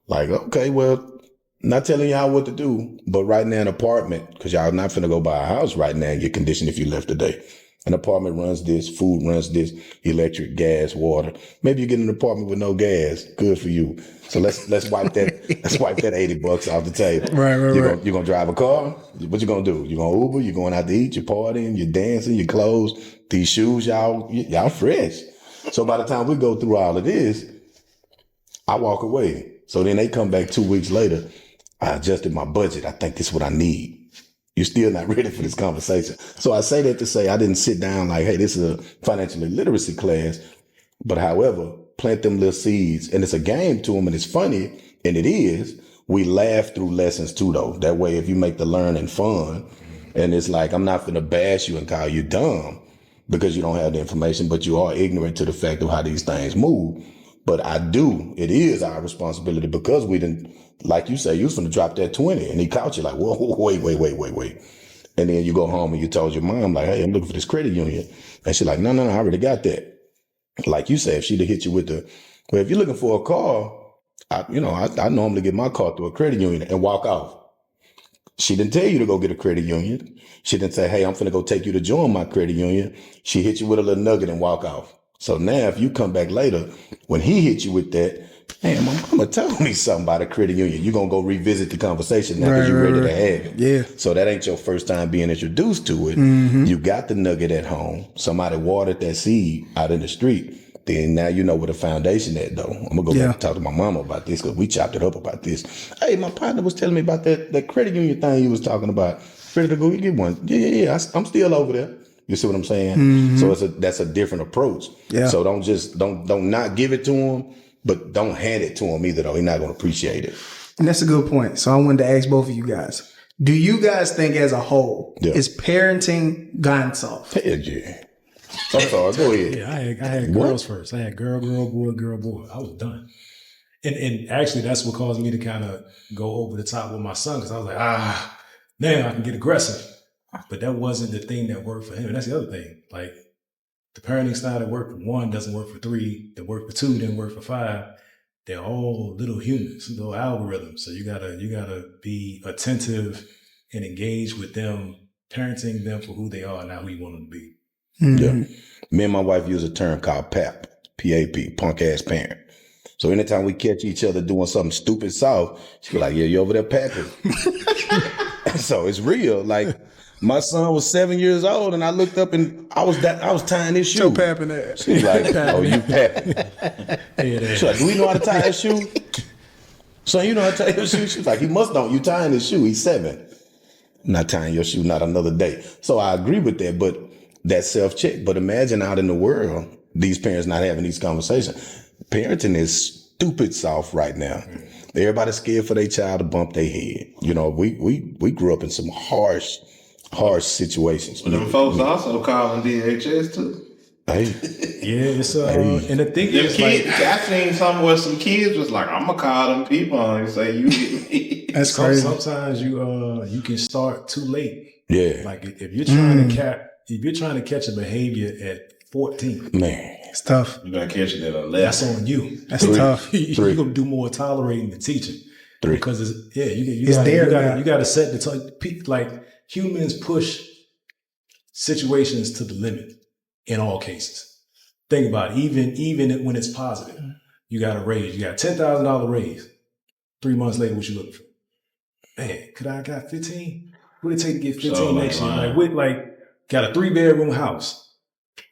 Like, okay, well, not telling y'all what to do, but right now an apartment, because y'all not finna go buy a house right now in your condition if you left today. An apartment runs this, food runs this, electric, gas, water. Maybe you get an apartment with no gas. Good for you. So let's wipe that let's wipe that $80 off the table. Right. You're gonna drive a car? What you gonna do? You gonna Uber? You going out to eat? You partying? You dancing? Your clothes? These shoes, y'all fresh. So by the time we go through all of this, I walk away. So then they come back 2 weeks later. I adjusted my budget. I think this is what I need. You're still not ready for this conversation. So I say that to say I didn't sit down like, hey, this is a financial literacy class. But however, plant them little seeds. And it's a game to them and it's funny. And it is. We laugh through lessons too, though. That way, if you make the learning fun, and it's like, I'm not going to bash you and call you dumb because you don't have the information, but you are ignorant to the fact of how these things move. But it is our responsibility because we didn't, like you say, you was going to drop that 20 and he caught you like, whoa, wait. And then you go home and you told your mom like, hey, I'm looking for this credit union. And she's like, no, I already got that. Like you said, if she'd have hit you with well, if you're looking for a car, I normally get my car through a credit union and walk off. She didn't tell you to go get a credit union. She didn't say, hey, I'm finna go take you to join my credit union. She hit you with a little nugget and walk off. So now if you come back later, when he hit you with that, man, my mama told me something about a credit union. You're going to go revisit the conversation now because you're ready to have it. Yeah. So that ain't your first time being introduced to it. You got the nugget at home. Somebody watered that seed out in the street. Then now you know where the foundation at, though. I'm going to go back and talk to my mama about this because we chopped it up about this. Hey, my partner was telling me about that credit union thing you was talking about. Ready to go get one. Yeah. I'm still over there. You see what I'm saying? So that's a different approach. Yeah. So don't not give it to him, but don't hand it to him either, though. He's not going to appreciate it. And that's a good point. So I wanted to ask both of you guys. Do you guys think as a whole, is parenting gone soft? Hell yeah. I'm sorry. Go ahead. Yeah, I had girls first. I had girl, boy. I was done. And actually, that's what caused me to kind of go over the top with my son because I was like, now I can get aggressive. But that wasn't the thing that worked for him. And that's the other thing. Like the parenting style that worked for 1 doesn't work for 3, that worked for 2 didn't work for 5. They're all little humans, little algorithms. So you gotta be attentive and engage with them, parenting them for who they are and not who you want them to be. Yeah. Me and my wife use a term called PAP, P-A-P, punk ass parent. So anytime we catch each other doing something stupid soft, she be like, yeah, you over there papping. So it's real. Like my son was 7 years old and I looked up and I was tying his shoe. So papping that. She's like, oh, you papping. She's like, do we know how to tie his shoe? Son, you know how to tie your shoe? She's like, he must know. You tying his shoe. He's 7. I'm not tying your shoe, not another day. So I agree with that, but that's self-check. But imagine out in the world, these parents not having these conversations. Parenting is stupid soft right now. Everybody's scared for their child to bump their head. You know, we grew up in some harsh situations. But them folks also calling DHS too. Hey. Yeah, it's and the thing is, kids, I seen somewhere where some kids was like, I'm gonna call them people and say you get me. That's crazy. Sometimes you can start too late. Yeah. Like if you're trying to catch a behavior at 14, man, it's tough. You gotta catch it at 11. That's on you. That's tough. You're gonna do more tolerating than teaching. 3. Because you gotta set the tone. Like humans push situations to the limit in all cases. Think about it. Even when it's positive, you got a raise. You got $10,000 raise. 3 months later, what you looking for? Man, could I got 15? What would it take to get 15 next year? Got a 3-bedroom house.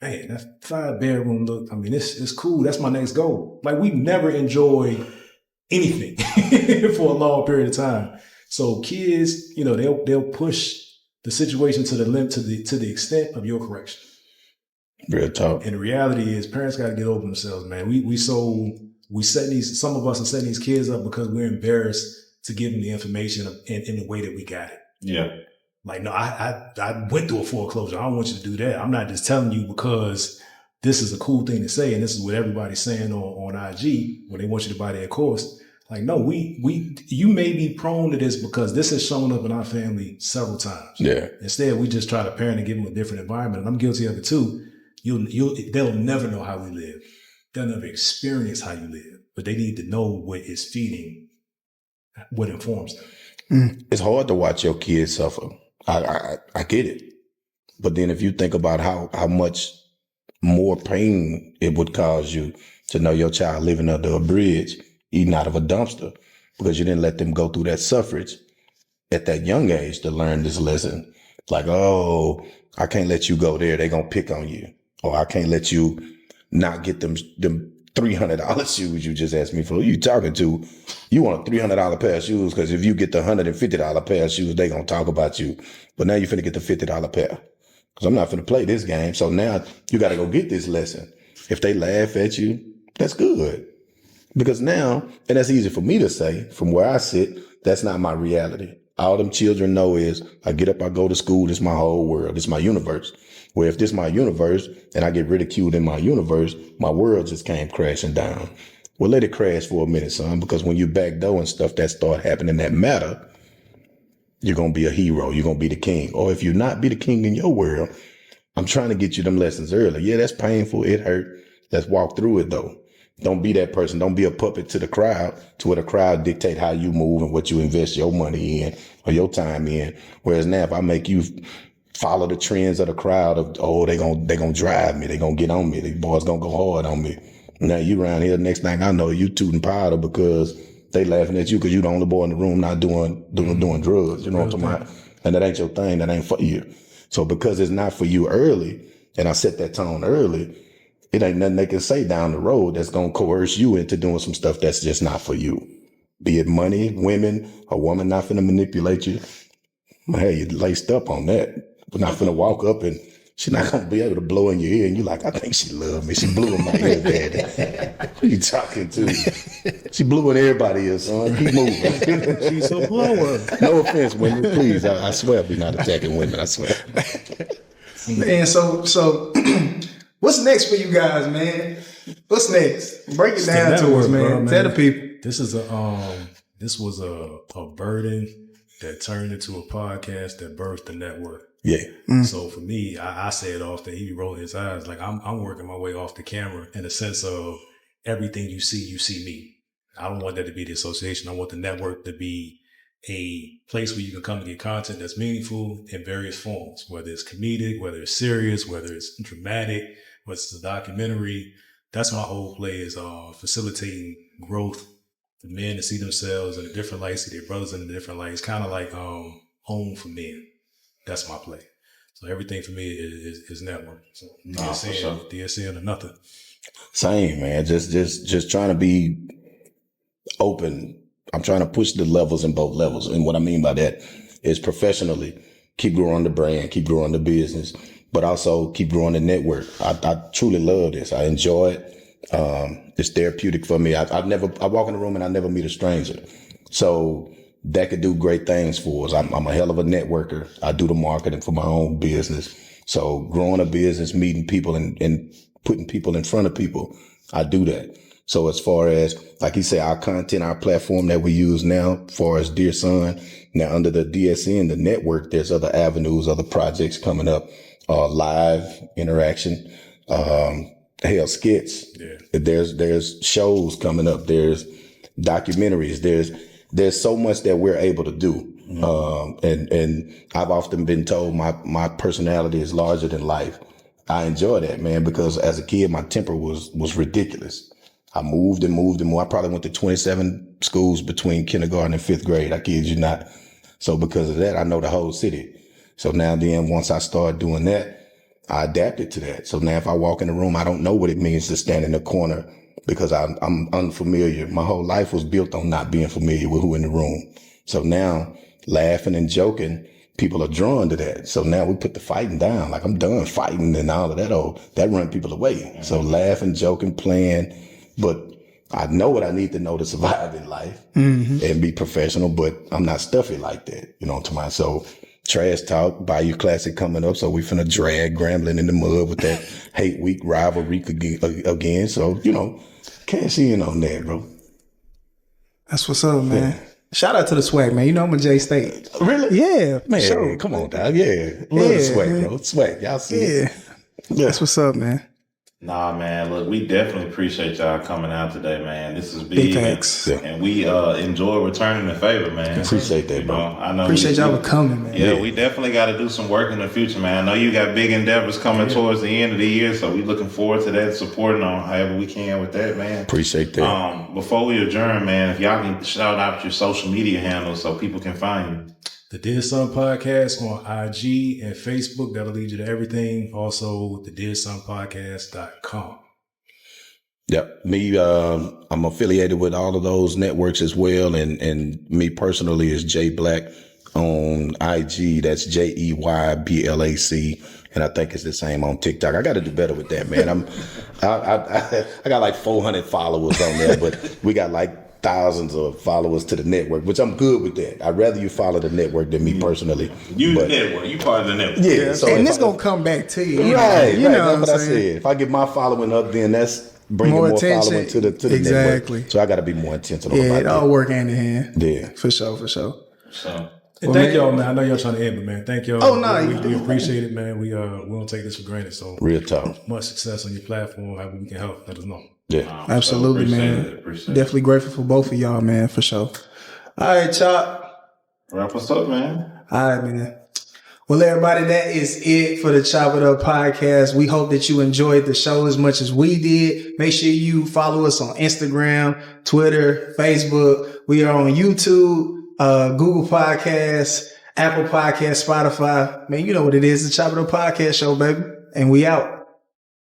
Man, that's 5-bedroom. Look, I mean, it's cool. That's my next goal. Like we never enjoy anything for a long period of time. So kids, they'll push the situation to the limit, to the extent of your correction. Real talk. And the reality is, parents got to get over themselves, man. Some of us are setting these kids up because we're embarrassed to give them the information in the way that we got it. Yeah. Like, no, I went through a foreclosure. I don't want you to do that. I'm not just telling you because this is a cool thing to say, and this is what everybody's saying on IG when they want you to buy their course. Like, no, you may be prone to this because this has shown up in our family several times. Yeah. Instead, we just try to parent and give them a different environment. And I'm guilty of it too. They'll never know how we live. They'll never experience how you live, but they need to know what is feeding, what informs them. It's hard to watch your kids suffer. I get it. But then if you think about how much more pain it would cause you to know your child living under a bridge, eating out of a dumpster, because you didn't let them go through that suffrage at that young age to learn this lesson. Like, oh, I can't let you go there. They're going to pick on you. Or I can't let you not get them $300 shoes you just asked me for. Who you talking to? You want a $300 pair of shoes because if you get the $150 pair of shoes, they going to talk about you. But now you finna get the $50 pair. Because I'm not finna play this game. So now you got to go get this lesson. If they laugh at you, that's good. Because now, and that's easy for me to say, from where I sit, that's not my reality. All them children know is I get up, I go to school, this is my whole world, this is my universe. Where if this is my universe and I get ridiculed in my universe, my world just came crashing down. Well, let it crash for a minute, son, because when you backdoor and stuff that start happening that matter, you're going to be a hero. You're going to be the king. Or if you're not be the king in your world, I'm trying to get you them lessons early. Yeah, that's painful. It hurt. Let's walk through it, though. Don't be that person. Don't be a puppet to the crowd, to where the crowd dictate how you move and what you invest your money in or your time in. Whereas now, if I make you follow the trends of the crowd of, oh, they gonna drive me, they gonna get on me, these boys gonna go hard on me. Now you around here, next thing I know, you tooting powder because they laughing at you because you the only boy in the room not doing drugs. You know what I'm talking about? And that ain't your thing. That ain't for you. So because it's not for you early, and I set that tone early, it ain't nothing they can say down the road that's going to coerce you into doing some stuff that's just not for you. Be it money, women, a woman not finna manipulate you. Hey, you laced up on that. We're not finna walk up and she's not going to be able to blow in your ear. And you're like, I think she love me. She blew in my ear, daddy. Who you talking to? She blew in everybody's ear, son. Keep moving. She's a blower. No offense, women. Please, I swear we're not attacking women. I swear. Man, so what's next for you guys, man? What's next? Break it down to us, man. Tell the people. This was a burden that turned into a podcast that birthed the network. Yeah. So for me, I say it often. He rolled his eyes like I'm working my way off the camera in the sense of everything you see me. I don't want that to be the association. I want the network to be a place where you can come and get content that's meaningful in various forms, whether it's comedic, whether it's serious, whether it's dramatic, whether it's a documentary. That's my whole play is facilitating growth for men to see themselves in a different light, see their brothers in a different light. It's kind of like home for men. That's my play. So everything for me is network. So DSN or nothing. Same, man. Just trying to be open. I'm trying to push the levels in both levels. And what I mean by that is professionally, keep growing the brand, keep growing the business, but also keep growing the network. I truly love this. I enjoy it. It's therapeutic for me. I walk in the room and I never meet a stranger. So that could do great things for us. I'm a hell of a networker. I do the marketing for my own business. So growing a business, meeting people and putting people in front of people, I do that. So as far as, like he said, our content, our platform that we use now, as far as Dear Son, now under the DSN, the network, there's other avenues, other projects coming up, live interaction, skits. Yeah. There's shows coming up. There's documentaries. There's so much that we're able to do. And I've often been told my personality is larger than life. I enjoy that, man, because as a kid, my temper was ridiculous. I moved and moved and moved. I probably went to 27 schools between kindergarten and fifth grade. I kid you not. So because of that, I know the whole city. So now then, once I started doing that, I adapted to that. So now if I walk in the room, I don't know what it means to stand in the corner because I'm unfamiliar. My whole life was built on not being familiar with who in the room. So now laughing and joking, people are drawn to that. So now we put the fighting down. Like I'm done fighting and all of that. That run people away. So laughing, joking, playing. But I know what I need to know to survive in life and be professional, but I'm not stuffy like that. You know what I'm talking about? So trash talk, Bayou Classic coming up. So we finna drag Grambling in the mud with that hate week rivalry again. So, cash in on that, bro. That's what's up, man. Shout out to the swag, man. You know I'm a J State. Really? Yeah, Man, sure. come on, dog. Yeah. Love the swag, man. bro. Swag. Y'all see it. Yeah. That's what's up, man. Nah, man. Look, we definitely appreciate y'all coming out today, man. This is Big big, thanks. and we enjoy returning the favor, man. Appreciate that, You bro. know, I know. Appreciate y'all for coming, man. Yeah, we definitely got to do some work in the future, man. I know you got big endeavors coming towards the end of the year, so we looking forward to that, supporting on however we can with that, man. Appreciate that. Before we adjourn, man, if y'all can shout out your social media handles so people can find you. The Dear Son Podcast on IG and Facebook. That'll lead you to everything. Also, the DearSonPodcast.com. Yep. Me, I'm affiliated with all of those networks as well. And me personally is Jey Black on IG. That's JEYBLAC. And I think it's the same on TikTok. I got to do better with that, man. I got like 400 followers on there, but we got like thousands of followers to the network, which I'm good with that. I'd rather you follow the network than me personally. You the network. You part of the network. Yeah. So And this going to come back to you. Right. You know That's what I said. If I get my following up, then that's bringing more attention. following to the Exactly. network. So I got to be more intentional Yeah, about it that. all work hand in hand. Yeah. For sure. So, And thank y'all, man. I know y'all trying to end, but man, thank y'all. Oh, no, we appreciate it, man. We don't take this for granted. So Real talk. much success on your platform. However we can help, let us know. Yeah. Absolutely, appreciate man. it, appreciate it. Definitely grateful for both of y'all, man, for sure. All right, Chop. Wrap us up, man. All right, man. Well, everybody, that is it for the Chop It Up podcast. We hope that you enjoyed the show as much as we did. Make sure you follow us on Instagram, Twitter, Facebook. We are on YouTube, Google Podcasts, Apple Podcasts, Spotify. Man, you know what it is. The Chop It Up podcast show, baby. And we out.